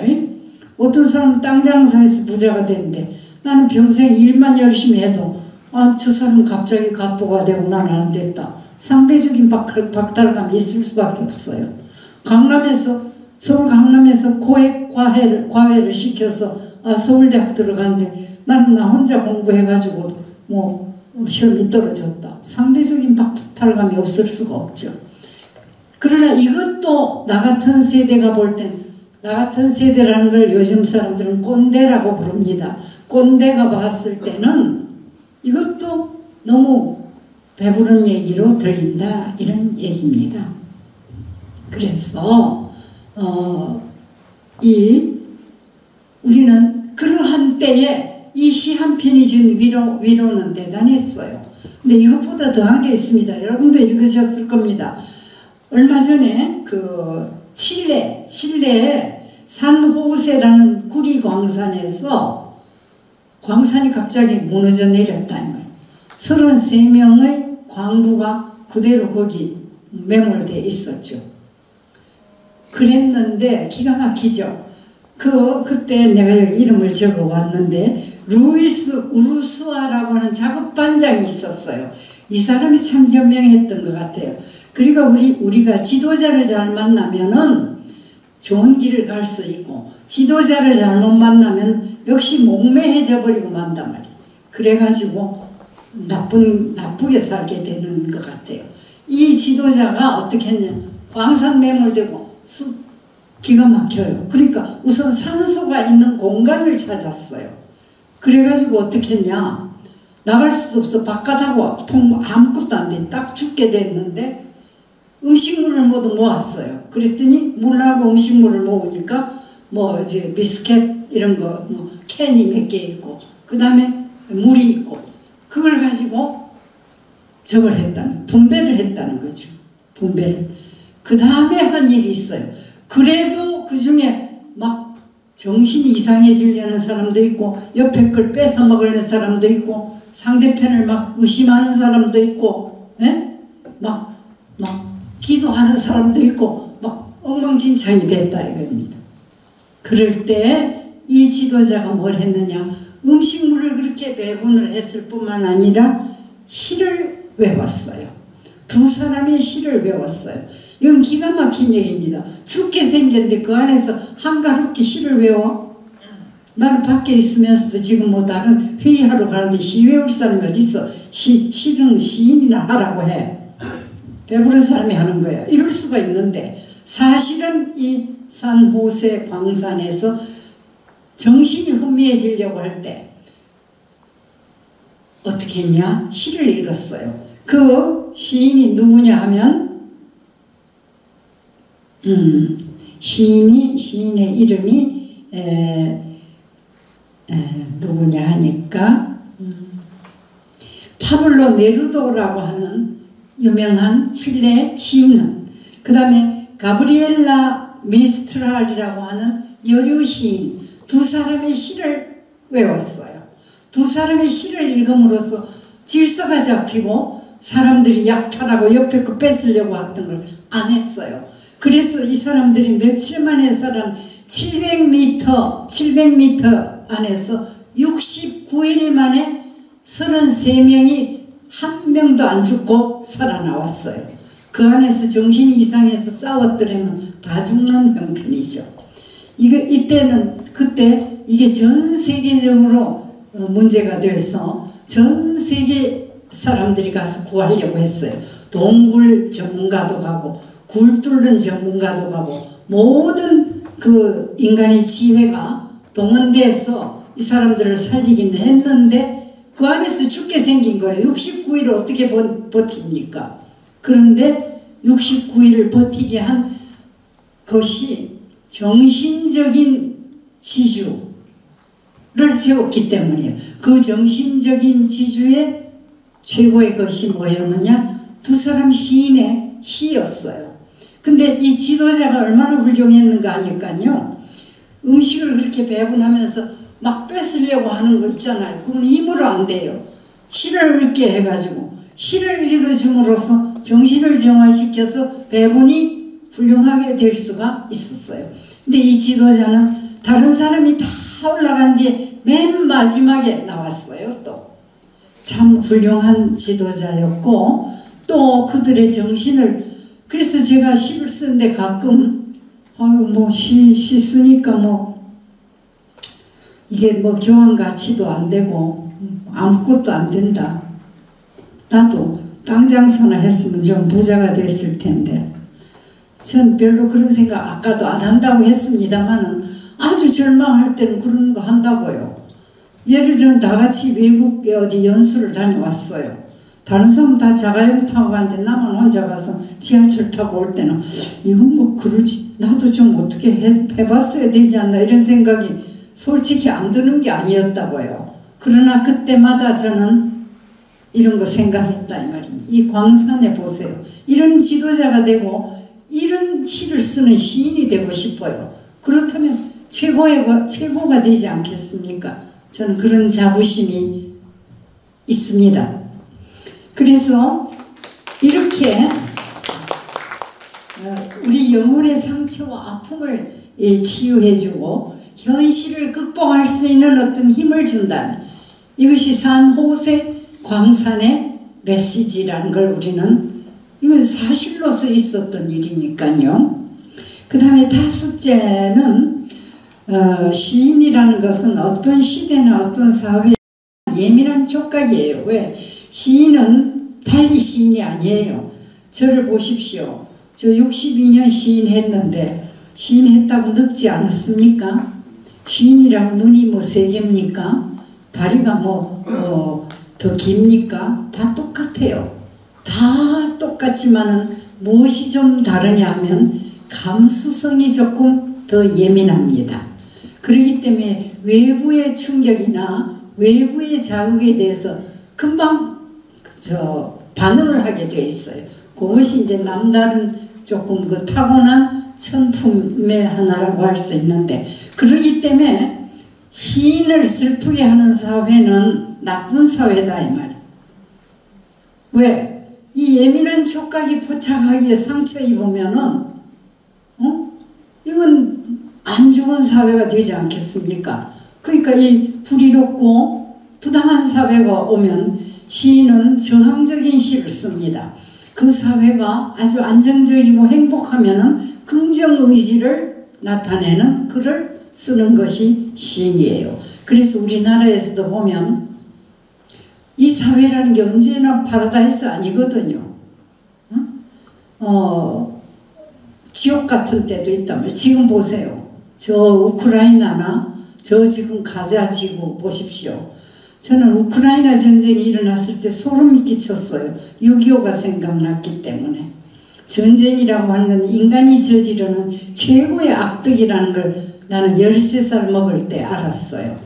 어떤 사람은 땅 장사해서 부자가 되는데 나는 평생 일만 열심히 해도 저 사람은 갑자기 갑부가 되고 나는 안 됐다. 상대적인 박탈감이 있을 수밖에 없어요. 서울 강남에서 고액 과외를 시켜서 서울대학 들어갔는데 나는 나 혼자 공부해가지고 뭐 시험이 떨어졌다. 상대적인 박탈감이 없을 수가 없죠. 그러나 이것도 나 같은 세대가 볼 땐, 나 같은 세대라는 걸 요즘 사람들은 꼰대라고 부릅니다. 꼰대가 봤을 때는 이것도 너무 배부른 얘기로 들린다, 이런 얘기입니다. 그래서 우리는 그러한 때에 이 시 한 편이 준 위로는 대단했어요. 근데 이것보다 더한 게 있습니다. 여러분도 읽으셨을 겁니다. 얼마 전에 그 칠레의 산호세라는 구리 광산에서 광산이 갑자기 무너져 내렸다는 거예요. 33명의 광부가 그대로 거기 매몰되어 있었죠. 그랬는데 기가 막히죠. 그때 내가 이름을 적어 왔는데 루이스 우르수아라고 하는 작업반장이 있었어요. 이 사람이 참 현명했던 것 같아요. 그러니까 우리가 지도자를 잘 만나면은 좋은 길을 갈 수 있고 지도자를 잘못 만나면 역시 목매해져 버리고 만단 말이에요. 그래가지고 나쁘게 살게 되는 것 같아요. 이 지도자가 어떻게 했냐, 광산 매몰되고 기가 막혀요. 그러니까 우선 산소가 있는 공간을 찾았어요. 그래가지고 어떻게 했냐, 나갈 수도 없어. 바깥하고 아무것도 안 돼. 딱 죽게 됐는데 음식물을 모두 모았어요. 그랬더니 물하고 음식물을 모으니까 뭐 이제 비스켓 이런 거 뭐 캔이 몇 개 있고 그 다음에 물이 있고 그걸 가지고 분배를 했다는 거죠. 분배를. 그 다음에 한 일이 있어요. 그래도 그 중에 막 정신이 이상해지려는 사람도 있고 옆에 걸 뺏어 먹으려는 사람도 있고 상대편을 막 의심하는 사람도 있고, 예? 막 기도하는 사람도 있고 막 엉망진창이 됐다 이겁니다. 그럴 때 이 지도자가 뭘 했느냐, 음식물을 그렇게 배분을 했을 뿐만 아니라 시를 외웠어요. 두 사람의 시를 외웠어요. 이건 기가 막힌 얘기입니다. 죽게 생겼는데 그 안에서 한가롭게 시를 외워? 나는 밖에 있으면서도 지금 뭐 다른 회의하러 가는데 시 외울 사람이 어딨어? 시는 시인이나 하라고 해. 배부른 사람이 하는 거야. 이럴 수가 있는데 사실은 이 산호세 광산에서 정신이 혼미해지려고 할 때 어떻게 했냐? 시를 읽었어요. 그 시인이 누구냐 하면 시인의 이름이 누구냐 하니까 파블로 네루도라고 하는 유명한 칠레 시인, 그 다음에 가브리엘라 미스트랄이라고 하는 여류 시인, 두 사람의 시를 외웠어요. 두 사람의 시를 읽음으로써 질서가 잡히고 사람들이 약탈하고 옆에 거 뺏으려고 했던 걸 안 했어요. 그래서 이 사람들이 며칠 만에 살아난 700m 안에서 69일 만에 33명이 한 명도 안 죽고 살아나왔어요. 그 안에서 정신이 이상해서 싸웠더라면 다 죽는 형편이죠. 그때 이게 전 세계적으로 문제가 돼서 전 세계 사람들이 가서 구하려고 했어요. 동굴 전문가도 가고 굴 뚫는 전문가도 가고 모든 그 인간의 지혜가 동원돼서 이 사람들을 살리기는 했는데 그 안에서 죽게 생긴 거예요. 69일을 어떻게 버팁니까? 그런데 69일을 버티게 한 것이 정신적인 지주를 세웠기 때문이에요. 그 정신적인 지주의 최고의 것이 뭐였느냐? 두 사람 시인의 시였어요. 근데 이 지도자가 얼마나 훌륭했는가 하니까요. 음식을 그렇게 배분하면서 막 뺏으려고 하는 거 있잖아요. 그건 힘으로 안 돼요. 시를 읽게 해가지고 시를 읽어줌으로써 정신을 정화시켜서 배분이 훌륭하게 될 수가 있었어요. 근데 이 지도자는 다른 사람이 다 올라간 뒤에 맨 마지막에 나왔어요. 또 참 훌륭한 지도자였고 또 그들의 정신을, 그래서 제가 시를 쓰는데 가끔 시 쓰니까 이게 교환 가치도 안 되고 아무것도 안 된다. 나도 땅 장사나 했으면 좀 부자가 됐을 텐데. 전 별로 그런 생각 아까도 안 한다고 했습니다만은 아주 절망할 때는 그런 거 한다고요. 예를 들면 다 같이 외국에 어디 연수를 다녀왔어요. 다른 사람은 다 자가용 타고 가는데 나만 혼자 가서 지하철 타고 올 때는 이건 그러지, 나도 좀 어떻게 해봤어야 되지 않나 이런 생각이 솔직히 안 드는 게 아니었다고요. 그러나 그때마다 저는 이런 거 생각했다 이 말입니다. 이 광산에 보세요. 이런 지도자가 되고 이런 시를 쓰는 시인이 되고 싶어요. 그렇다면 최고가 되지 않겠습니까? 저는 그런 자부심이 있습니다. 그래서 이렇게 우리 영혼의 상처와 아픔을 치유해주고 현실을 극복할 수 있는 어떤 힘을 준다면 이것이 산호세 광산의 메시지라는 걸 우리는, 이건 사실로서 있었던 일이니까요. 그 다음에 다섯째는 시인이라는 것은 어떤 시대나 어떤 사회에 예민한 촉각이에요. 왜? 시인은 달리 시인이 아니에요. 저를 보십시오. 저 62년 시인 했는데 시인 했다고 늙지 않았습니까? 시인이라고 눈이 3개입니까? 다리가 더 깁니까? 다 똑같아요. 다 똑같지만은 무엇이 좀 다르냐 하면 감수성이 조금 더 예민합니다. 그렇기 때문에 외부의 충격이나 외부의 자극에 대해서 금방 반응을 하게 돼 있어요. 그것이 이제 남다른 조금 타고난 천품의 하나라고 할 수 있는데, 그렇기 때문에 시인을 슬프게 하는 사회는 나쁜 사회다 이 말이에요. 왜? 이 예민한 촉각이 포착하기에 상처 입으면은 이건 안 좋은 사회가 되지 않겠습니까? 그러니까 이 불의롭고 부당한 사회가 오면 시인은 저항적인 시를 씁니다. 그 사회가 아주 안정적이고 행복하면은 긍정의지를 나타내는 글을 쓰는 것이 시인이에요. 그래서 우리나라에서도 보면 이 사회라는 게 언제나 파라다이스 아니거든요. 지옥 같은 때도 있다면 지금 보세요. 저 우크라이나나 저 지금 가자 지구 보십시오. 저는 우크라이나 전쟁이 일어났을 때 소름이 끼쳤어요. 6.25가 생각났기 때문에. 전쟁이라고 하는 건 인간이 저지르는 최고의 악덕이라는 걸 나는 13살 먹을 때 알았어요.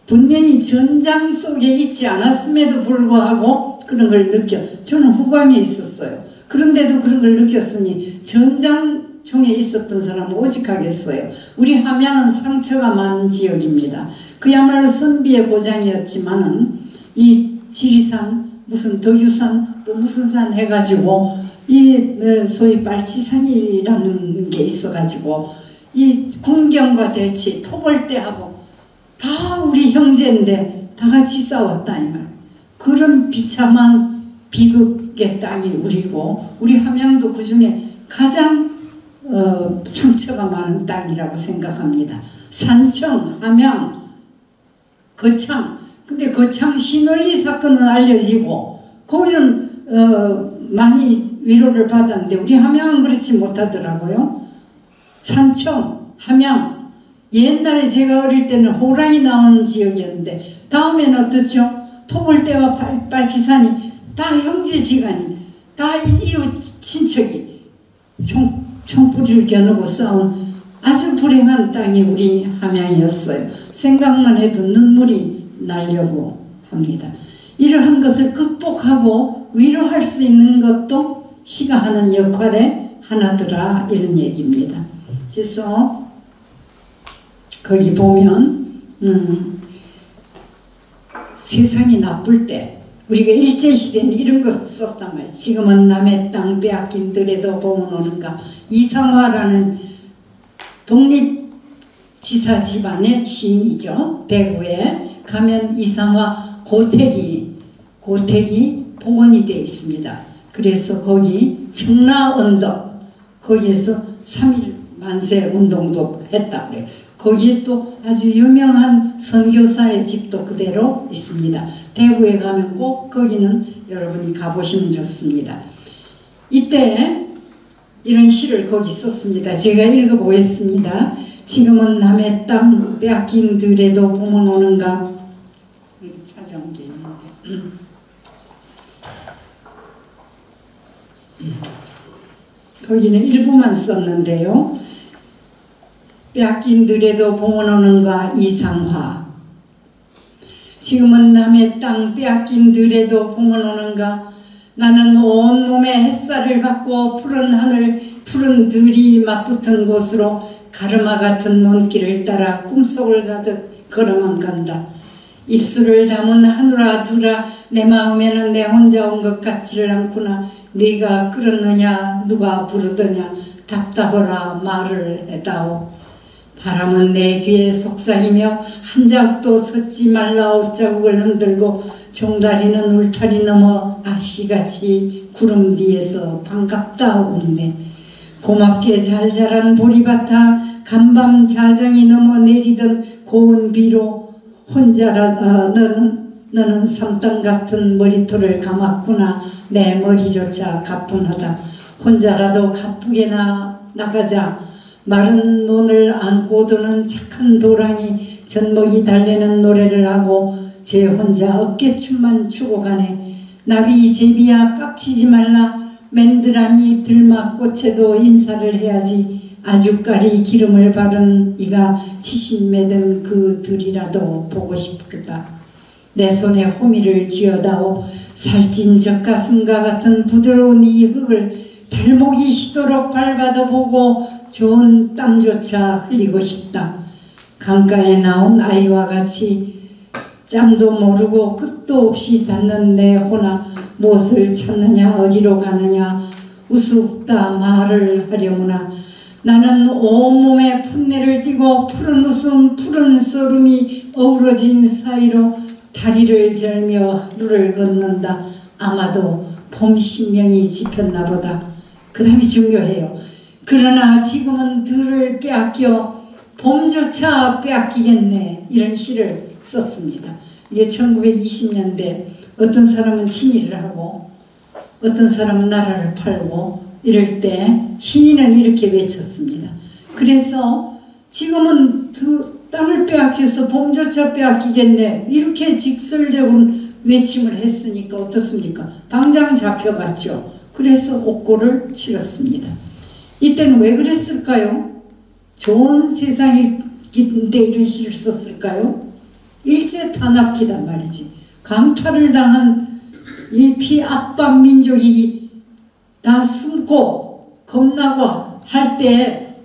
분명히 전장 속에 있지 않았음에도 불구하고 그런 걸 저는 후방에 있었어요. 그런데도 그런 걸 느꼈으니 전장 중에 있었던 사람은 오직하겠어요. 우리 함양은 상처가 많은 지역입니다. 그야말로 선비의 고장이었지만은 이 지리산 무슨 덕유산 또 무슨 산 해가지고 이 소위 빨치산이라는 게 있어가지고 이 군경과 대치 토벌대하고 다 우리 형제인데 다 같이 싸웠다 이 말. 그런 비참한 비극의 땅이 우리고 우리 함양도 그 중에 가장 상처가 많은 땅이라고 생각합니다. 산청, 함양, 거창. 근데 거창 신원리 사건은 알려지고 거기는 많이 위로를 받았는데 우리 함양은 그렇지 못하더라고요. 산청, 함양. 옛날에 제가 어릴 때는 호랑이 나오는 지역이었는데 다음에는 어떻죠? 토벌대와 빨치산이 다 형제지간이 다 이웃 친척이 총뿌리를 겨누고 싸운 아주 불행한 땅이 우리 함양이었어요. 생각만 해도 눈물이 나려고 합니다. 이러한 것을 극복하고 위로할 수 있는 것도 시가 하는 역할의 하나더라 이런 얘기입니다. 그래서 거기 보면 세상이 나쁠 때 우리가 일제시대는 이런 거 썼단 말이에요. 지금은 남의 땅 빼앗긴 들에도 보면 오는가. 이상화라는 독립지사 집안의 시인이죠. 대구에 가면 이상화 고택이 복원이 되어 있습니다. 그래서 거기 청라언덕 거기에서 3.1 만세 운동도 했다 그래요. 거기에 또 아주 유명한 선교사의 집도 그대로 있습니다. 대구에 가면 꼭 거기는 여러분이 가보시면 좋습니다. 이때 이런 시를 거기 썼습니다. 제가 읽어보겠습니다. 지금은 남의 땅 빼앗긴 들에도 보면 오는가. 여기 찾아온 게 있는데 거기는 일부만 썼는데요. 빼앗긴 들에도 보면 오는가 이상화. 지금은 남의 땅 빼앗긴 들에도 보면 오는가. 나는 온몸에 햇살을 받고 푸른 하늘 푸른 들이 맞붙은 곳으로 가르마 같은 논길을 따라 꿈속을 가득 걸어만 간다. 입술을 담은 하늘아 두라 내 마음에는 내 혼자 온 것 같지를 않구나. 네가 끌었느냐 누가 부르더냐 답답하라 말을 해다오. 바람은 내 귀에 속삭이며 한 자국도 섰지 말라 옷자국을 흔들고 종다리는 울타리 넘어 아씨같이 구름 뒤에서 반갑다 웃네. 고맙게 잘 자란 보리밭아 간밤 자정이 넘어 내리던 고운 비로 혼자라 너는 삼땅 같은 머리털을 감았구나. 내 머리조차 가뿐하다. 혼자라도 가쁘게나 나가자. 마른 논을 안고 드는 착한 도랑이 젖먹이 달래는 노래를 하고 제 혼자 어깨춤만 추고 가네. 나비 제비야 깝치지 말라. 맨드라미 들막꽃에도 인사를 해야지. 아주까리 기름을 바른 이가 치신 맺은 그 들이라도 보고 싶겠다. 내 손에 호미를 쥐어다오. 살찐 젖가슴과 같은 부드러운 이 흙을 발목이 쉬도록 밟아도 보고 좋은 땀조차 흘리고 싶다. 강가에 나온 아이와 같이 짬도 모르고 끝도 없이 닿는 내 호나 무엇을 찾느냐 어디로 가느냐 우습다 말을 하려무나. 나는 온몸에 풋내를 띠고 푸른 웃음 푸른 서름이 어우러진 사이로 다리를 절며 루를 걷는다. 아마도 봄 신명이 짚혔나 보다. 그 다음이 중요해요. 그러나 지금은 들을 빼앗겨 봄조차 빼앗기겠네. 이런 시를 썼습니다. 이게 1920년대 어떤 사람은 친일을 하고 어떤 사람은 나라를 팔고 이럴 때 시인은 이렇게 외쳤습니다. 그래서 지금은 땅을 빼앗겨서 봄조차 빼앗기겠네. 이렇게 직설적으로 외침을 했으니까 어떻습니까? 당장 잡혀갔죠. 그래서 옥고를 치렀습니다. 이때는 왜 그랬을까요? 좋은 세상인데 이런 시를 썼을까요? 일제 탄압기단 말이지. 강탈을 당한 이 피압박 민족이 다 숨고 겁나고 할 때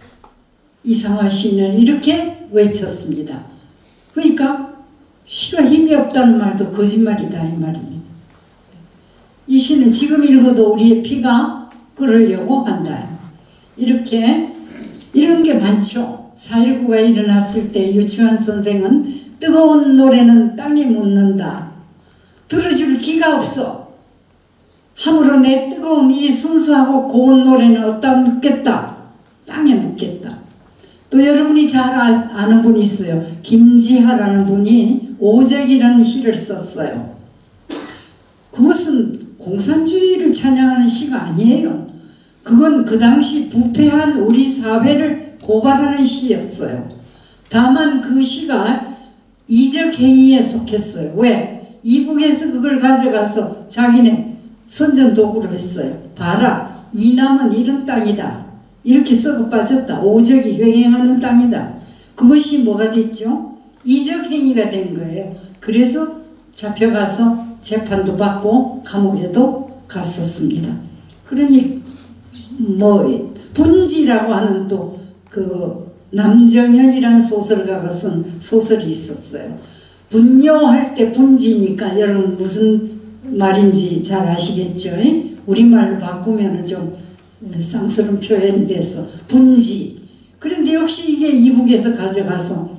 이상화 시인은 이렇게 외쳤습니다. 그러니까 시가 힘이 없다는 말도 거짓말이다 이 말입니다. 이 시는 지금 읽어도 우리의 피가 끓으려고 한다. 이렇게 이런 게 많죠. 4.19가 일어났을 때 유치환 선생은 뜨거운 노래는 땅에 묻는다. 들어줄 기가 없어. 함으로 내 뜨거운 이 순수하고 고운 노래는 어디다 묻겠다. 땅에 묻겠다. 또 여러분이 잘 아는 분이 있어요. 김지하라는 분이 오적이라는 시를 썼어요. 그것은 공산주의를 찬양하는 시가 아니에요. 그건 그 당시 부패한 우리 사회를 고발하는 시였어요. 다만 그 시가 이적 행위에 속했어요. 왜? 이북에서 그걸 가져가서 자기네 선전 도구로 했어요. 봐라, 이남은 이런 땅이다. 이렇게 썩어 빠졌다. 오적이 횡행하는 땅이다. 그것이 뭐가 됐죠? 이적 행위가 된 거예요. 그래서 잡혀가서 재판도 받고 감옥에도 갔었습니다. 그러니 뭐 분지라고 하는 또 그 남정현이라는 소설가가 쓴 소설이 있었어요. 분뇨할 때 분지니까 여러분 무슨 말인지 잘 아시겠죠? 우리말로 바꾸면 좀 쌍스러운 표현이 돼서 분지. 그런데 역시 이게 이북에서 가져가서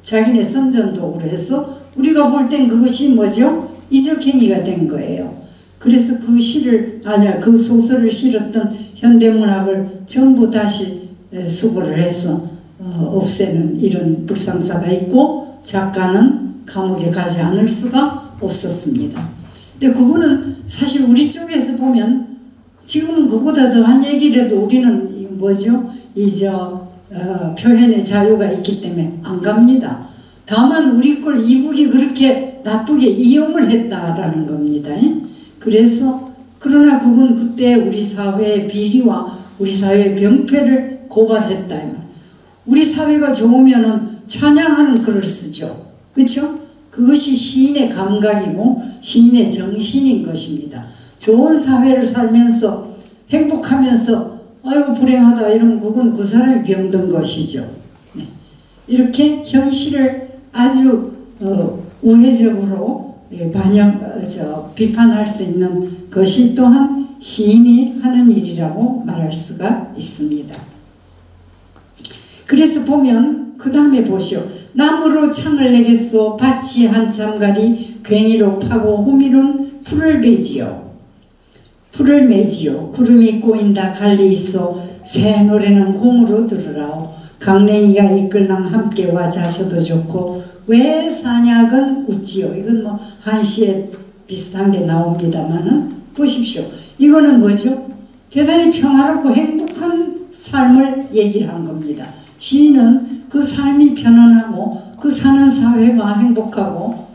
자기네 선전도구로 해서 우리가 볼 땐 그것이 뭐죠? 이적행위가 된 거예요. 그래서 그 시를 그 소설을 실었던 현대문학을 전부 다시 수거를 해서 없애는 이런 불상사가 있고 작가는 감옥에 가지 않을 수가 없었습니다. 근데 그분은 사실 우리 쪽에서 보면 지금은 그보다 더한 얘기라도 우리는 뭐죠? 표현의 자유가 있기 때문에 안 갑니다. 다만 우리 걸 이북이 그렇게 나쁘게 이용을 했다라는 겁니다. 그래서 그러나 그건 그때 우리 사회의 비리와 우리 사회의 병폐를 고발했다. 우리 사회가 좋으면은 찬양하는 글을 쓰죠. 그렇죠? 그것이 시인의 감각이고 시인의 정신인 것입니다. 좋은 사회를 살면서 행복하면서 아유 불행하다 이러면 그건 그 사람이 병든 것이죠. 네. 이렇게 현실을 아주 우회적으로 비판할 수 있는 것이 또한 시인이 하는 일이라고 말할 수가 있습니다. 그래서 보면 그 다음에 보시오. 나무로 창을 내겠소. 밭이 한참 가리 괭이로 파고 호밀은 풀을 베지요. 풀을 매지요. 구름이 꼬인다 갈리 있어. 새 노래는 공으로 들으라오. 강냉이가 이끌랑 함께 와 자셔도 좋고 왜 사냥은 웃지요. 이건 뭐 한시에 비슷한 게 나옵니다만은 보십시오. 이거는 뭐죠? 대단히 평화롭고 행복한 삶을 얘기를 한 겁니다. 시인은 그 삶이 편안하고 그 사는 사회가 행복하고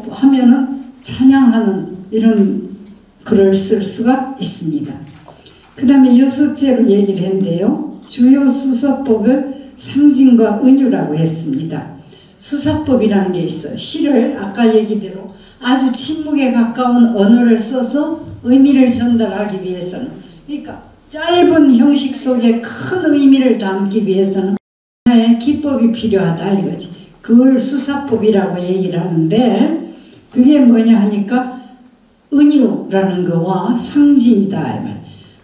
하면은 찬양하는 이런 글을 쓸 수가 있습니다. 그 다음에 6째로 얘기를 했는데요. 주요 수사법을 상징과 은유라고 했습니다. 수사법이라는 게 있어요. 시를 아까 얘기대로 아주 침묵에 가까운 언어를 써서 의미를 전달하기 위해서는, 그러니까 짧은 형식 속에 큰 의미를 담기 위해서는 하나의 기법이 필요하다 이거지. 그걸 수사법이라고 얘기를 하는데 그게 뭐냐 하니까 은유라는 거와 상징이다 이 말.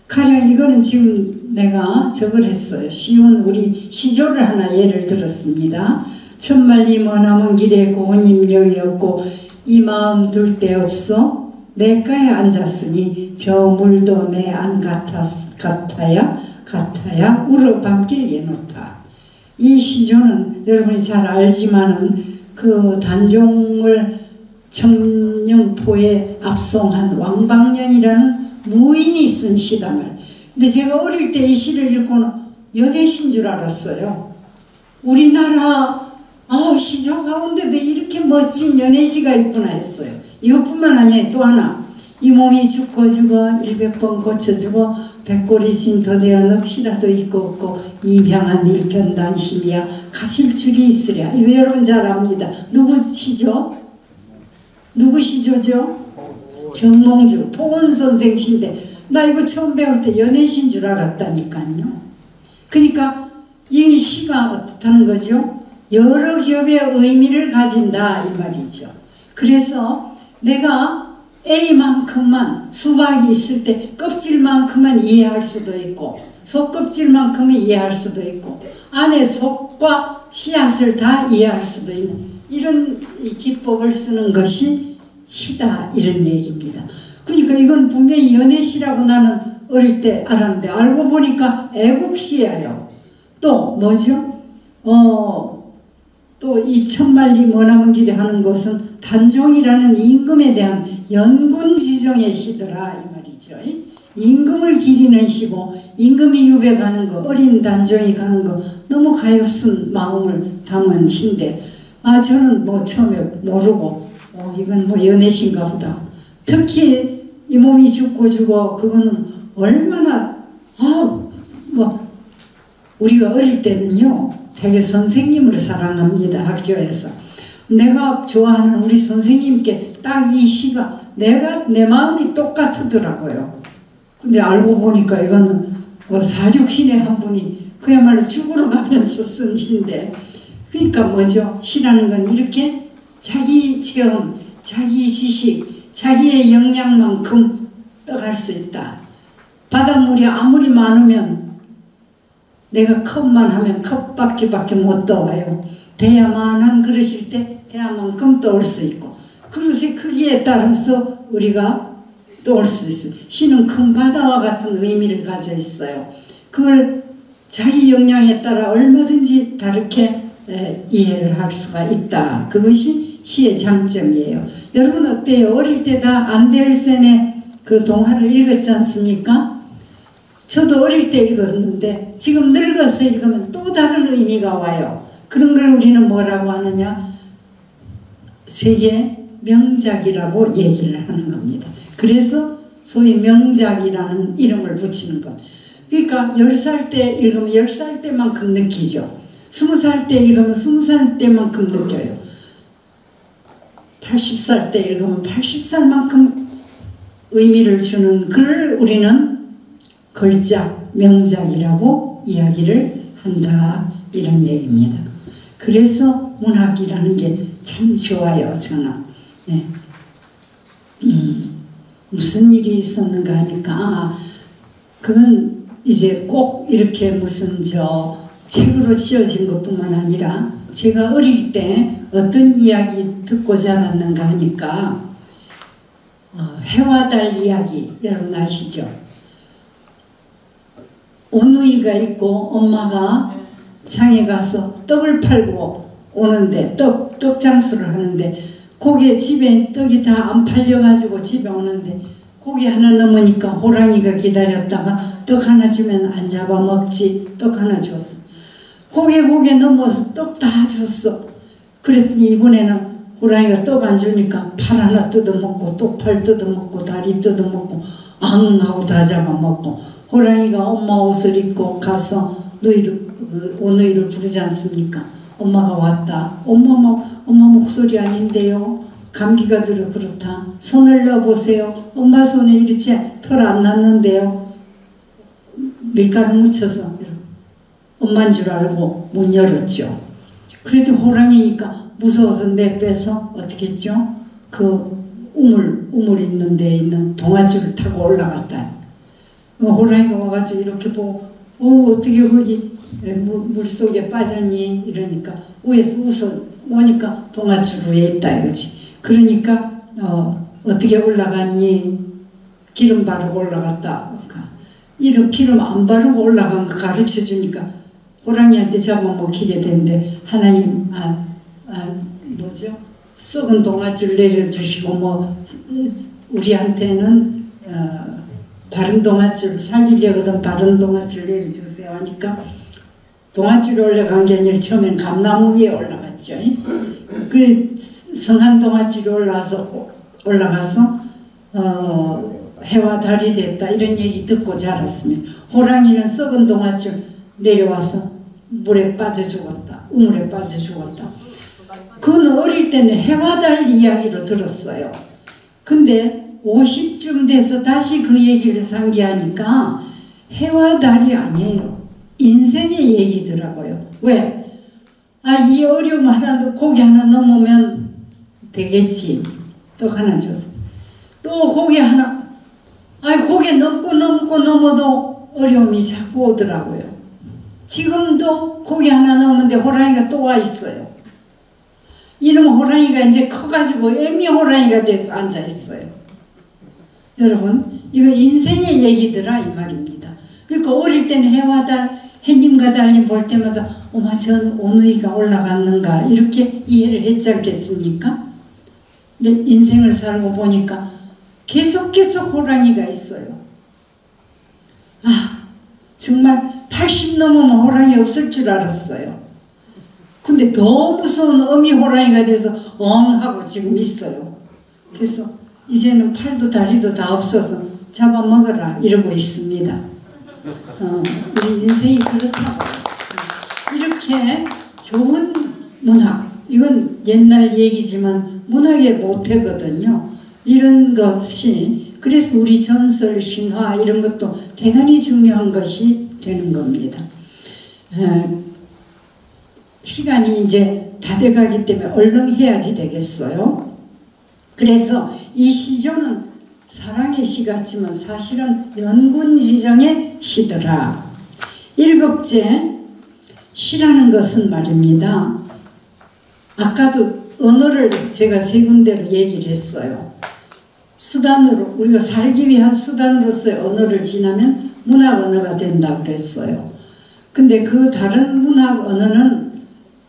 가령 이거는 지금 내가 저걸 했어요. 쉬운 우리 시조를 하나 예를 들었습니다. 천만리 머나먼 길에 고운님 여기 없고 이 마음 둘 데 없어 내가에 앉았으니 저 물도 내 안 같아야 울어 밤길 예놓다. 이 시조는 여러분이 잘 알지만은 그 단종을 청령포에 압송한 왕방년이라는 무인이 쓴 시담을. 근데 제가 어릴 때 이 시를 읽고는 연애시인 줄 알았어요. 우리나라 시조 가운데도 이렇게 멋진 연애시가 있구나 했어요. 이것뿐만 아니에요. 또 하나. 이 몸이 죽고 죽어 100번 고쳐주고 백골이 진터되어 넋이라도 있고 없고 이명한 일편단심이야 가실 줄이 있으랴. 이거 여러분 잘 압니다. 누구 시죠? 누구 시조죠? 정몽주 포원선생 시인데 나 이거 처음 배울 때 연애시인 줄 알았다니까요. 그러니까 이 시가 어떻다는 거죠? 여러 겹의 의미를 가진다 이 말이죠. 그래서 내가 A만큼만 수박이 있을 때 껍질만큼만 이해할 수도 있고 속껍질만큼은 이해할 수도 있고 안에 속과 씨앗을 다 이해할 수도 있는 이런 기법을 쓰는 것이 시다 이런 얘기입니다. 그러니까 이건 분명히 연애시라고 나는 어릴 때 알았는데 알고 보니까 애국시예요. 또 뭐죠? 또 이 천만리 머나먼 길에 하는 것은 단종이라는 임금에 대한 연군지정의 시더라 이 말이죠. 임금을 기리는 시고 임금이 유배 가는 거 어린 단종이 가는 거 너무 가엾은 마음을 담은 시인데 저는 뭐 처음에 모르고 이건 뭐 연애시인가 보다. 특히 이 몸이 죽고 죽어 그거는 얼마나 우리가 어릴 때는요 되게 선생님을 사랑합니다. 학교에서 내가 좋아하는 우리 선생님께 딱 이 시가 내 마음이 똑같더라고요. 근데 알고 보니까 이거는 사륙신의 한 분이 그야말로 죽으러 가면서 쓴 시인데 그러니까 뭐죠? 시라는 건 이렇게 자기 체험, 자기 지식, 자기의 역량만큼 떠갈 수 있다. 바닷물이 아무리 많으면 내가 컵만 하면 컵밖에 못 떠와요. 대야만한 그릇일 때 대야만큼 떠올 수 있고 그릇의 크기에 따라서 우리가 떠올 수 있어요. 시는 큰 바다와 같은 의미를 가져 있어요. 그걸 자기 역량에 따라 얼마든지 다르게 이해를 할 수가 있다. 그것이 시의 장점이에요. 여러분 어때요? 어릴 때 다 안데르센의 그 동화를 읽었지 않습니까? 저도 어릴 때 읽었는데 지금 늙어서 읽으면 또 다른 의미가 와요. 그런 걸 우리는 뭐라고 하느냐? 세계 명작이라고 얘기를 하는 겁니다. 그래서 소위 명작이라는 이름을 붙이는 것. 그러니까 10살 때 읽으면 10살 때만큼 느끼죠. 20살 때 읽으면 20살 때만큼 느껴요. 80살 때 읽으면 80살만큼 의미를 주는 글을 우리는 걸작, 명작이라고 이야기를 한다 이런 얘기입니다. 그래서 문학이라는 게 참 좋아요. 저는 무슨 일이 있었는가 하니까 그건 이제 꼭 이렇게 무슨 책으로 씌워진 것뿐만 아니라 제가 어릴 때 어떤 이야기 듣고 자랐는가 하니까 해와 달 이야기 여러분 아시죠? 오누이가 있고 엄마가 장에 가서 떡을 팔고 오는데 떡 장수를 하는데 고개 집에 떡이 다 안 팔려가지고 집에 오는데 고기 하나 넘으니까 호랑이가 기다렸다가 떡 하나 주면 안 잡아먹지. 떡 하나 줬어. 고개 넘어서 떡 다 줬어. 그랬더니 이번에는 호랑이가 떡 안 주니까 팔 하나 뜯어먹고 또 팔 뜯어먹고 다리 뜯어먹고 앙 하고 다 잡아먹고 호랑이가 엄마 옷을 입고 가서 오누이를 부르지 않습니까? 엄마가 왔다. 엄마 목소리 아닌데요. 감기가 들어 그렇다. 손을 넣어보세요. 엄마 손에 이렇게 털 안 났는데요. 밀가루 묻혀서 엄마인 줄 알고 문 열었죠. 그래도 호랑이니까 무서워서 내빼서 어떻게 했죠? 그 우물 있는 데에 있는 동아줄을 타고 올라갔다. 호랑이가 와가지고 이렇게 보고 어떻게 거기 물속에 빠졌니? 이러니까 위에서 웃어 오니까 동아줄 위에 있다 이거지. 그러니까 어떻게 올라갔니? 기름 바르고 올라갔다. 그러니까 이런 기름 안 바르고 올라간 거 가르쳐 주니까 호랑이한테 잡아먹히게 되는데 하나님 뭐죠? 썩은 동아줄 내려주시고 뭐 우리한테는 바른 동아줄 살리려거든 바른 동아줄 내려주세요 하니까 동아줄에 올라간 게 아니라 처음엔 감나무 위에 올라갔죠. 그 성한 동아줄에 올라가서 해와 달이 됐다 이런 얘기 듣고 자랐습니다. 호랑이는 썩은 동아줄 내려와서 물에 빠져 죽었다. 우물에 빠져 죽었다. 그건 어릴 때는 해와 달 이야기로 들었어요. 근데 50쯤 돼서 다시 그 얘기를 상기하니까 해와 달이 아니에요. 인생의 얘기더라고요. 왜? 이 어려움 하나도 고기 하나 넘으면 되겠지. 떡 하나 줘서. 또 고기 하나. 고기 넘어도 어려움이 자꾸 오더라고요. 지금도 고기 하나 넘는데 호랑이가 또 와 있어요. 이놈 호랑이가 이제 커가지고 애미 호랑이가 돼서 앉아 있어요. 여러분, 이거 인생의 얘기더라 이 말입니다. 그러니까 어릴 때는 해와 달, 해님과 달님 볼 때마다 전 어느이가 올라갔는가 이렇게 이해를 했지 않겠습니까? 근데 인생을 살고 보니까 계속 호랑이가 있어요. 정말 80 넘으면 호랑이 없을 줄 알았어요. 근데 더 무서운 어미 호랑이가 돼서 하고 지금 있어요. 그래서 이제는 팔도 다리도 다 없어서 잡아먹어라 이러고 있습니다. 우리 인생이 그렇다고. 이렇게 좋은 문학, 이건 옛날 얘기지만 문학의 모태거든요. 이런 것이 그래서 우리 전설, 신화 이런 것도 대단히 중요한 것이 되는 겁니다. 시간이 이제 다 돼가기 때문에 얼른 해야지 되겠어요. 그래서 이 시조는 사랑의 시 같지만 사실은 연군지정의 시더라. 7째, 시라는 것은 말입니다. 아까도 언어를 제가 3군데로 얘기를 했어요. 수단으로, 우리가 살기 위한 수단으로서의 언어를 지나면 문학 언어가 된다고 그랬어요. 근데 그 다른 문학 언어는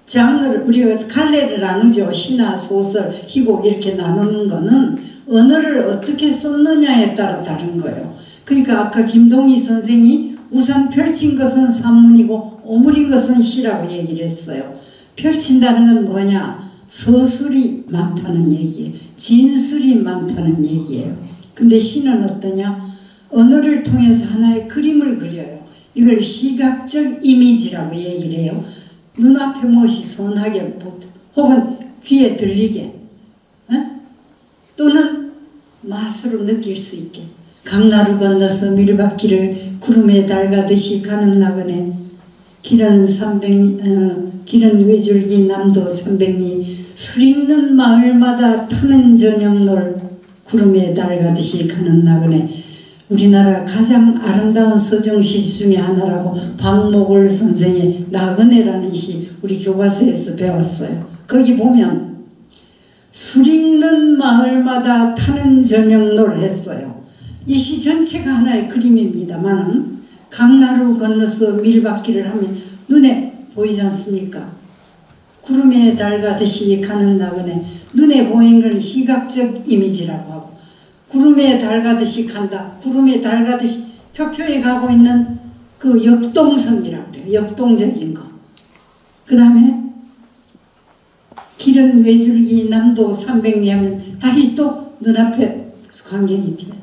장르를, 우리가 갈래를 나누죠. 시나 소설, 희곡 이렇게 나누는 거는 언어를 어떻게 썼느냐에 따라 다른 거예요. 그러니까 아까 김동희 선생이 우선 펼친 것은 산문이고 오물인 것은 시라고 얘기를 했어요. 펼친다는 건 뭐냐? 서술이 많다는 얘기예요. 진술이 많다는 얘기예요. 근데 시는 어떠냐? 언어를 통해서 하나의 그림을 그려요. 이걸 시각적 이미지라고 얘기를 해요. 눈앞에 무엇이 선하게 혹은 귀에 들리게 또는 맛으로 느낄 수 있게. 강나루 건너서 밀밭길을 구름에 달가듯이 가는 나그네 길은 외줄기 남도 300리 술 있는 마을마다 타는 저녁놀 구름에 달가듯이 가는 나그네. 우리나라 가장 아름다운 서정시 중에 하나라고 박목월 선생의 나그네라는 시 우리 교과서에서 배웠어요. 거기 보면 술 있는 마을마다 타는 저녁놀 했어요. 이 시 전체가 하나의 그림입니다만은 강나루 건너서 밀밭길을 하면 눈에 보이지 않습니까? 구름에 달가듯이 가는 나그네. 눈에 보이는 걸 시각적 이미지라고 하고 구름에 달가듯이 간다. 구름에 달가듯이 표표에 가고 있는 그 역동성이라고 그래요. 역동적인 거. 그 다음에 길은 외줄기 남도 300리 하면 다시 또 눈앞에 광경이 돼요.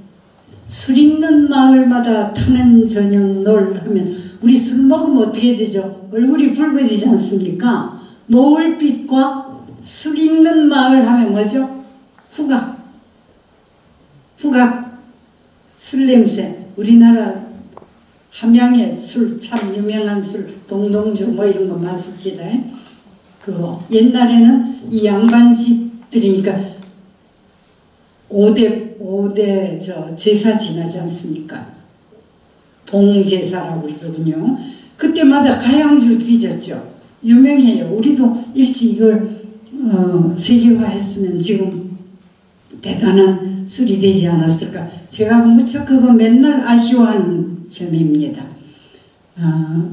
술 있는 마을마다 타는 저녁놀 하면 우리 술 먹으면 어떻게 되죠? 얼굴이 붉어지지 않습니까? 노을빛과 술 있는 마을 하면 뭐죠? 후각. 술 냄새. 우리나라 함양의 술 참 유명한 술 동동주 뭐 이런 거 많습니다. 그거 옛날에는 이 양반집들이니까 5대 제사 지나지 않습니까? 동제사라고 그러더군요. 그때마다 가양주 빚었죠. 유명해요. 우리도 일찍 이걸 세계화했으면 지금 대단한 술이 되지 않았을까. 제가 무척 그거 맨날 아쉬워하는 점입니다.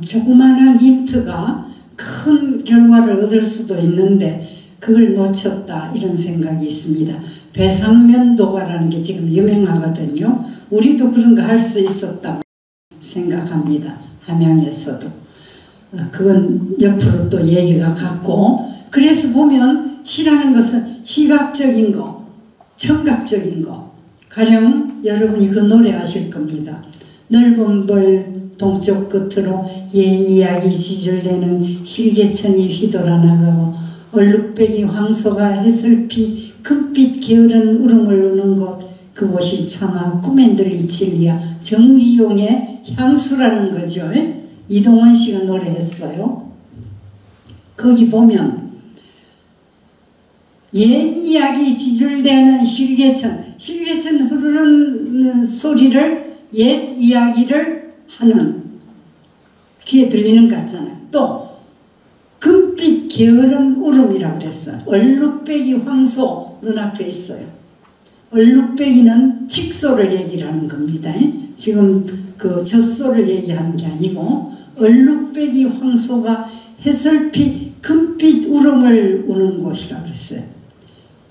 조그마한 힌트가 큰 결과를 얻을 수도 있는데 그걸 놓쳤다 이런 생각이 있습니다. 배상면도가라는 게 지금 유명하거든요. 우리도 그런 거 할 수 있었다고 생각합니다. 함양에서도. 그건 옆으로 또 얘기가 갔고, 그래서 보면 시라는 것은 시각적인 거, 청각적인 거. 가령 여러분이 그 노래 아실 겁니다. 넓은 벌 동쪽 끝으로 옛 이야기 지절되는 실개천이 휘돌아나가고 얼룩배기 황소가 해슬피 금빛 게으른 울음을 우는 곳, 그곳이 차마 꿈에 늘 이칠리야. 정지용의 향수라는 거죠. 이동원 씨가 노래했어요. 거기 보면 옛 이야기 지줄되는 실개천 흐르는 소리를 옛 이야기를 하는 귀에 들리는 것 같잖아요. 또 금빛 게으른 울음이라고 그랬어요. 얼룩배기 황소 눈앞에 있어요. 얼룩배기는 칙소를 얘기를 하는 겁니다. 지금 그 젖소를 얘기하는 게 아니고 얼룩배기 황소가 해설피 금빛 울음을 우는 곳이라고 그랬어요.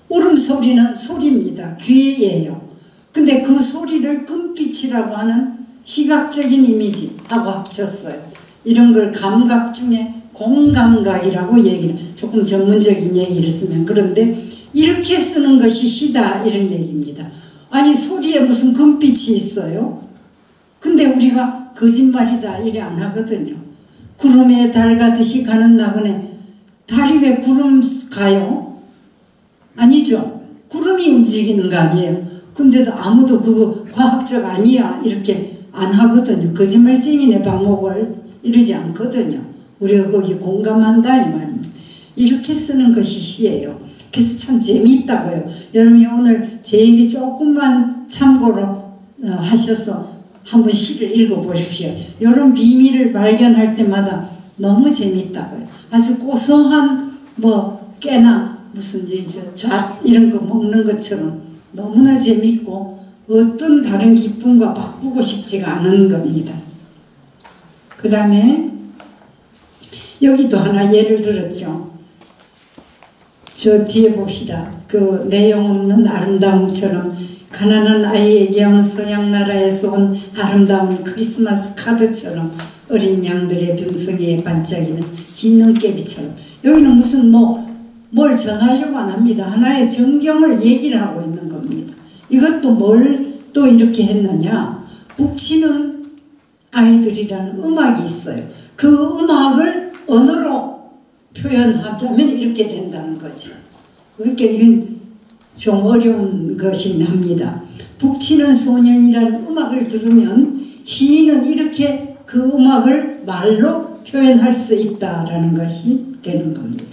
울음소리는 소리입니다. 귀예요. 근데 그 소리를 금빛이라고 하는 시각적인 이미지하고 합쳤어요. 이런 걸 감각 중에 공감각이라고 얘기를, 조금 전문적인 얘기를 쓰면 그런데 이렇게 쓰는 것이 시다 이런 얘기입니다. 아니 소리에 무슨 금빛이 있어요? 근데 우리가 거짓말이다 이래 안 하거든요. 구름에 달 가듯이 가는 나그네, 달이 왜 구름 가요? 아니죠. 구름이 움직이는 거 아니에요. 근데도 아무도 그거 과학적 아니야 이렇게 안 하거든요. 거짓말쟁이네 방목을 이러지 않거든요. 우리가 거기 공감한다 이 말입니다. 이렇게 쓰는 것이 시예요. 그래서 참 재미있다고요. 여러분이 오늘 제 얘기 조금만 참고로 하셔서 한번 시를 읽어보십시오. 이런 비밀을 발견할 때마다 너무 재미있다고요. 아주 고소한 뭐 깨나 무슨 잣 이런 거 먹는 것처럼 너무나 재미있고 어떤 다른 기쁨과 바꾸고 싶지가 않은 겁니다. 그 다음에 여기도 하나 예를 들었죠. 저 뒤에 봅시다. 그 내용 없는 아름다움처럼 가난한 아이에게 온 서양 나라에서 온 아름다운 크리스마스 카드처럼 어린 양들의 등성이에 반짝이는 진눈깨비처럼. 여기는 무슨 뭘 전하려고 안 합니다. 하나의 정경을 얘기를 하고 있는 겁니다. 이것도 뭘 또 이렇게 했느냐. 북치는 아이들이라는 음악이 있어요. 그 음악을 언어로 표현하자면 이렇게 된다는 거죠. 그러니까 이건 좀 어려운 것이긴 합니다. 북치는 소년이라는 음악을 들으면 시인은 이렇게 그 음악을 말로 표현할 수 있다라는 것이 되는 겁니다.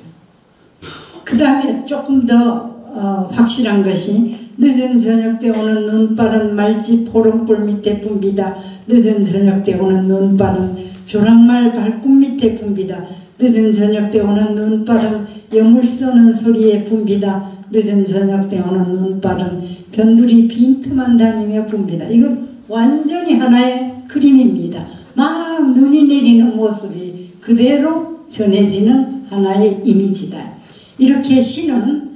그 다음에 조금 더 확실한 것이 늦은 저녁 때 오는 눈발은 말집 포름불 밑에 붐비다. 늦은 저녁 때 오는 눈발은 조랑말 발꿈 밑에 붐비다. 늦은 저녁 때 오는 눈발은 여물 써는 소리에 붐비다. 늦은 저녁 때 오는 눈발은 변두리 빈틈만 다니며 붐비다. 이건 완전히 하나의 그림입니다. 막 눈이 내리는 모습이 그대로 전해지는 하나의 이미지다. 이렇게 시는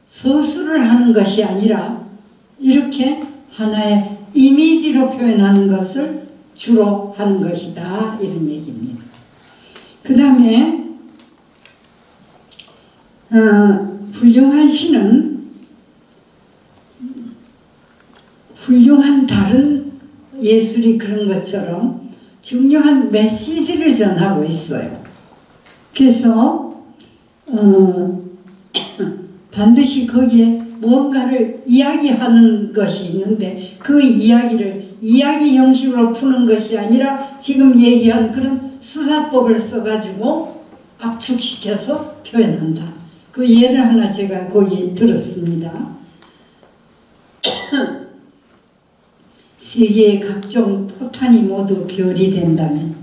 서술을 하는 것이 아니라 이렇게 하나의 이미지로 표현하는 것을 주로 하는 것이다 이런 얘기입니다. 그 다음에 훌륭한 시는 훌륭한 다른 예술이 그런 것처럼 중요한 메시지를 전하고 있어요. 그래서 반드시 거기에 무언가를 이야기하는 것이 있는데 그 이야기를 이야기 형식으로 푸는 것이 아니라 지금 얘기한 그런 수사법을 써가지고 압축시켜서 표현한다. 그 예를 하나 제가 거기 들었습니다. 세계의 각종 포탄이 모두 별이 된다면,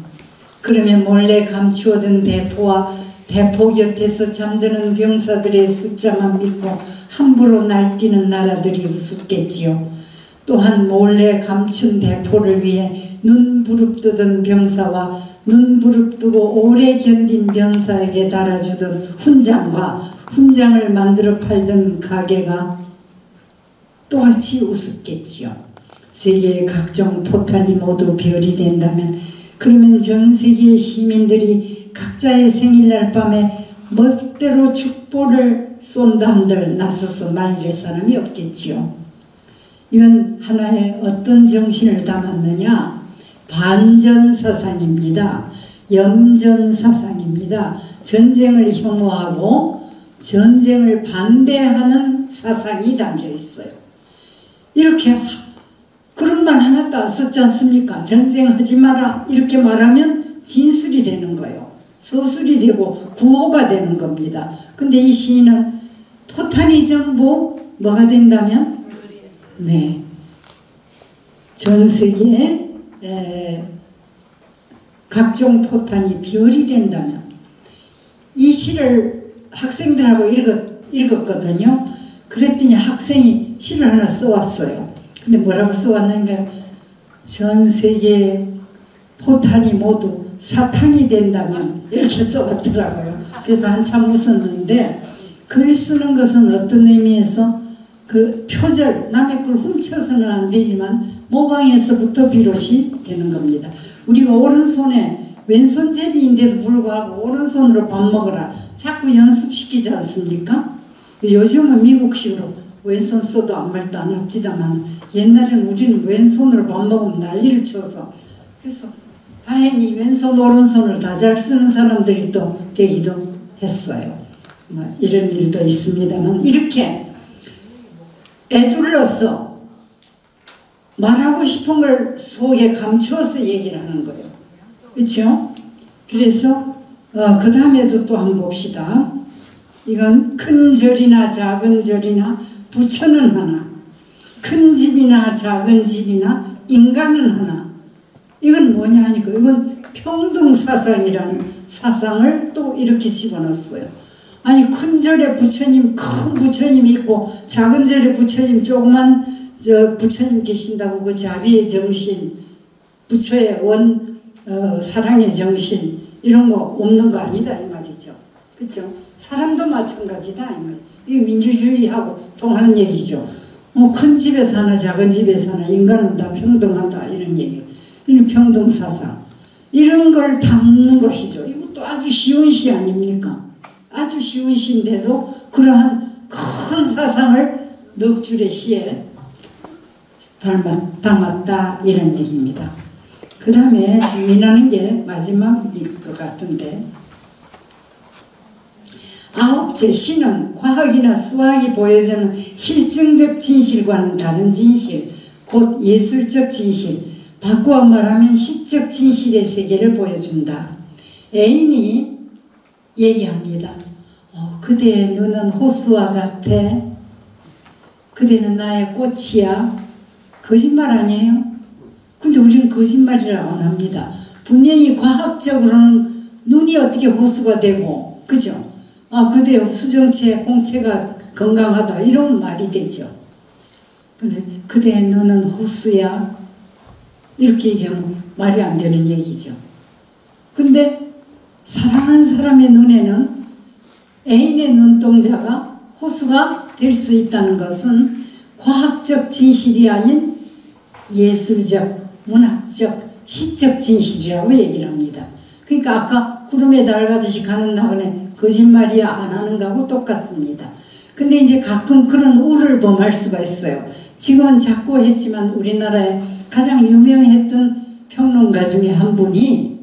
그러면 몰래 감추어둔 대포와 대포 곁에서 잠드는 병사들의 숫자만 믿고 함부로 날뛰는 나라들이 우습겠지요. 또한 몰래 감춘 대포를 위해 눈 부릅뜨던 병사와 눈 부릅뜨고 오래 견딘 병사에게 달아주던 훈장과 훈장을 만들어 팔던 가게가 또같이 우습겠지요. 세계의 각종 포탄이 모두 별이 된다면, 그러면 전 세계의 시민들이 각자의 생일날 밤에 멋대로 축보를 쏜다 한들 나서서 말릴 사람이 없겠지요. 이건 하나의 어떤 정신을 담았느냐? 반전사상입니다. 염전사상입니다. 전쟁을 혐오하고 전쟁을 반대하는 사상이 담겨 있어요. 이렇게 그런 말 하나도 안 썼지 않습니까? 전쟁하지 마라 이렇게 말하면 진술이 되는 거예요. 서술이 되고 구호가 되는 겁니다. 근데 이 시인은 포탄이 전부 뭐가 된다면? 네, 전 세계에 각종 포탄이 별이 된다면, 이 시를 학생들하고 읽었거든요. 그랬더니 학생이 시를 하나 써왔어요. 근데 뭐라고 써왔는가? 전 세계에 포탄이 모두 사탄이 된다면, 이렇게 써왔더라고요. 그래서 한참 웃었는데, 글 쓰는 것은 어떤 의미에서 그 표절, 남의 걸 훔쳐서는 안 되지만 모방에서부터 비롯이 되는 겁니다. 우리가 오른손에 왼손잡이인데도 불구하고 오른손으로 밥 먹으라 자꾸 연습시키지 않습니까? 요즘은 미국식으로 왼손 써도 아무 말도 안 합디다만, 옛날에는 우리는 왼손으로 밥 먹으면 난리를 쳐서, 그래서 다행히 왼손 오른손을 다 잘 쓰는 사람들이 또 되기도 했어요. 뭐 이런 일도 있습니다만, 이렇게 애둘러서 말하고 싶은 걸 속에 감추어서 얘기를 하는 거예요. 그렇죠? 그래서 그 다음에도 또 한번 봅시다. 이건 큰 절이나 작은 절이나 부처는 하나, 큰 집이나 작은 집이나 인간은 하나. 이건 뭐냐 하니까 이건 평등사상이라는 사상을 또 이렇게 집어넣었어요. 아니, 큰 절에 부처님, 큰 부처님이 있고 작은 절에 부처님, 조그만 부처님 계신다고 그 자비의 정신, 부처의 사랑의 정신, 이런 거 없는 거 아니다 이 말이죠. 그렇죠? 사람도 마찬가지다 이 말. 이게 민주주의하고 통하는 얘기죠. 큰 집에서 하나 작은 집에서 하나 인간은 다 평등하다 이런 얘기. 이런 평등사상, 이런 걸 담는 것이죠. 이것도 아주 쉬운 시 아닙니까? 아주 쉬운 시인데도 그러한 큰 사상을 넉 줄의 시에 담았다 이런 얘기입니다. 그 다음에 재미나는 게 마지막일 것 같은데, 아홉째, 시는 과학이나 수학이 보여주는 실증적 진실과는 다른 진실, 곧 예술적 진실, 바꾸어 말하면 시적 진실의 세계를 보여준다. 애인이 얘기합니다. 그대의 눈은 호수와 같아. 그대는 나의 꽃이야. 거짓말 아니에요? 근데 우리는 거짓말이라 안 합니다. 분명히 과학적으로는 눈이 어떻게 호수가 되고, 그죠? 그대 수정체, 홍채가 건강하다 이런 말이 되죠. 근데 그대의 눈은 호수야. 이렇게 얘기하면 말이 안 되는 얘기죠. 근데 사랑하는 사람의 눈에는 애인의 눈동자가 호수가 될 수 있다는 것은 과학적 진실이 아닌 예술적, 문학적, 시적 진실이라고 얘기를 합니다. 그러니까 아까 구름에 날가듯이 가는 나그네 거짓말이야 안 하는 거하고 똑같습니다. 근데 이제 가끔 그런 우를 범할 수가 있어요. 지금은 작고 했지만 우리나라에 가장 유명했던 평론가 중에 한 분이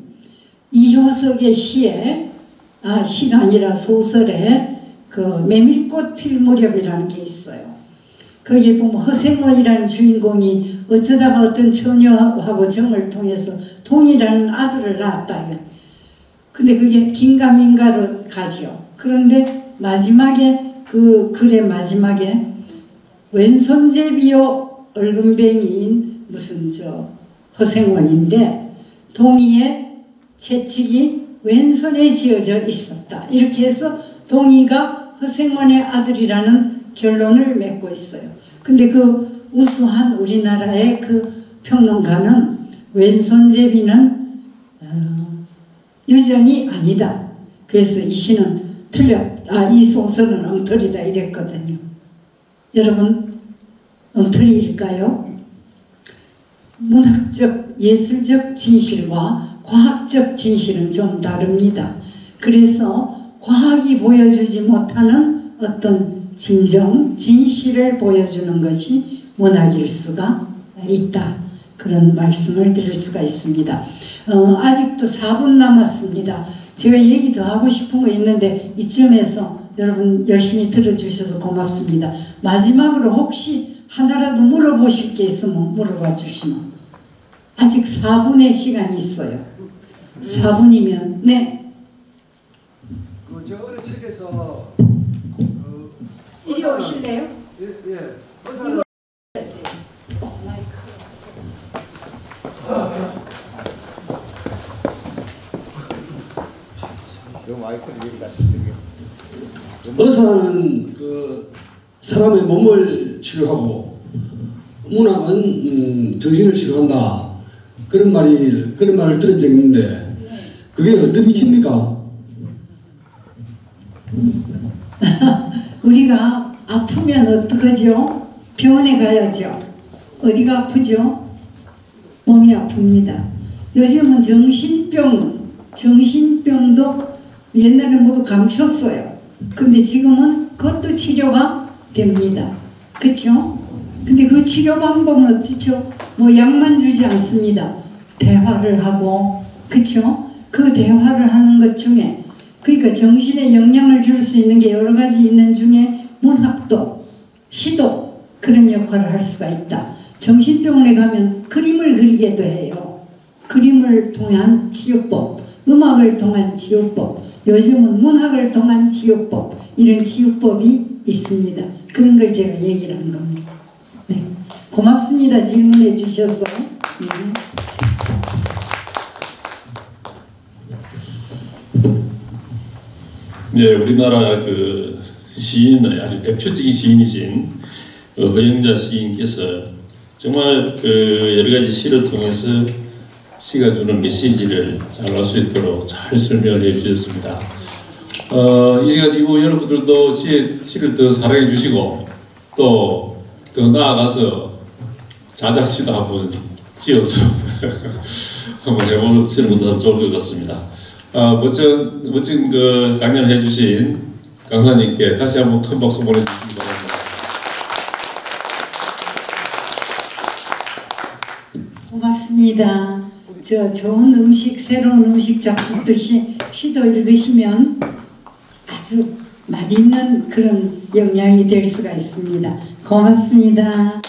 이효석의 시에, 시가 아니라 소설에 그 메밀꽃 필 무렵이라는 게 있어요. 거기에 보면 허생원이라는 주인공이 어쩌다가 어떤 처녀하고 정을 통해서 동이라는 아들을 낳았다. 근데 그게 긴가민가로 가지요. 그런데 마지막에 그 글의 마지막에 왼손잡이요 얼금뱅이인 무슨 허생원인데 동의의 채찍이 왼손에 지어져 있었다. 이렇게 해서 동의가 허생원의 아들이라는 결론을 맺고 있어요. 근데 그 우수한 우리나라의 그 평론가는 왼손잡이는 유전이 아니다. 그래서 이 시는 이 소설은 엉터리다 이랬거든요. 여러분, 엉터리일까요? 문학적, 예술적 진실과 과학적 진실은 좀 다릅니다. 그래서 과학이 보여주지 못하는 어떤 진정, 진실을 보여주는 것이 문학일 수가 있다. 그런 말씀을 드릴 수가 있습니다. 아직도 4분 남았습니다. 제가 얘기 더 하고 싶은 거 있는데 이쯤에서 여러분 열심히 들어주셔서 고맙습니다. 마지막으로 혹시 하나라도 물어보실 게 있으면 물어봐 주시면. 아직 4분의 시간이 있어요. 4분이면 네. 저 어느 책에서 이리 오실래요? 예. 이거 의사는 그 사람의 몸을 치료하고 문학은 정신을 치료한다. 그런 말을 들은 적이 있는데 그게 어떤 이치입니까? 우리가 아프면 어떡하죠? 병원에 가야죠. 어디가 아프죠? 몸이 아픕니다. 요즘은 정신병도 옛날에 모두 감췄어요. 근데 지금은 그것도 치료가 됩니다. 그렇죠? 근데 그 치료 방법은 어떻죠? 뭐 약만 주지 않습니다. 대화를 하고, 그렇죠? 그 대화를 하는 것 중에, 그러니까 정신에 영향을 줄 수 있는 게 여러 가지 있는 중에 문학도, 시도 그런 역할을 할 수가 있다. 정신병원에 가면 그림을 그리게도 해요. 그림을 통한 치유법, 음악을 통한 치유법, 요즘은 문학을 통한 치유법, 이런 치유법이 있습니다. 그런 걸 제가 얘기를 한 겁니다. 네. 고맙습니다. 질문해 주셔서. 네. 네, 우리나라 그 시인의 아주 대표적인 시인이신 허영자 시인께서 정말 그 여러 가지 시를 통해서 시가 주는 메시지를 잘 알 수 있도록 잘 설명을 해 주셨습니다. 이 시간 이후 여러분들도 시를 더 사랑해 주시고 또 더 나아가서 자작시도 한번 지어서 한번 해보시는 분도 좋을 것 같습니다. 멋진 그 강연을 해주신 강사님께 다시 한번 큰 박수 보내주시기 바랍니다. 고맙습니다. 저 좋은 음식, 새로운 음식 잡수듯이 시도 읽으시면 아주 맛있는 그런 영양이 될 수가 있습니다. 고맙습니다.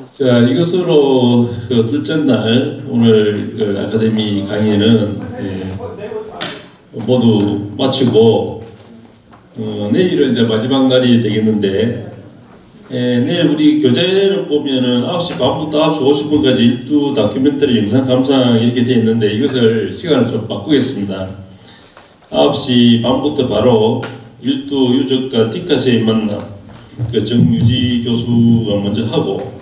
자, 이것으로 그 둘째 날 오늘 그 아카데미 강의는 모두 마치고 내일은 이제 마지막 날이 되겠는데 내일 우리 교재를 보면은 9시 반부터 9시 50분까지 일두 다큐멘터리 영상 감상 이렇게 되어 있는데 이것을 시간을 좀 바꾸겠습니다. 9시 반부터 바로 일두 유적가 디카세의 만남 그 정유지 교수가 먼저 하고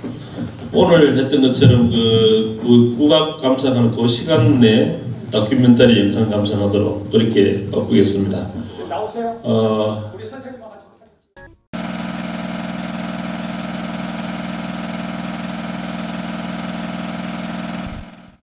오늘 했던 것처럼 그 국악 감상하는 그 시간 내 다큐멘터리 영상 감상하도록 그렇게 바꾸겠습니다. 나오세요.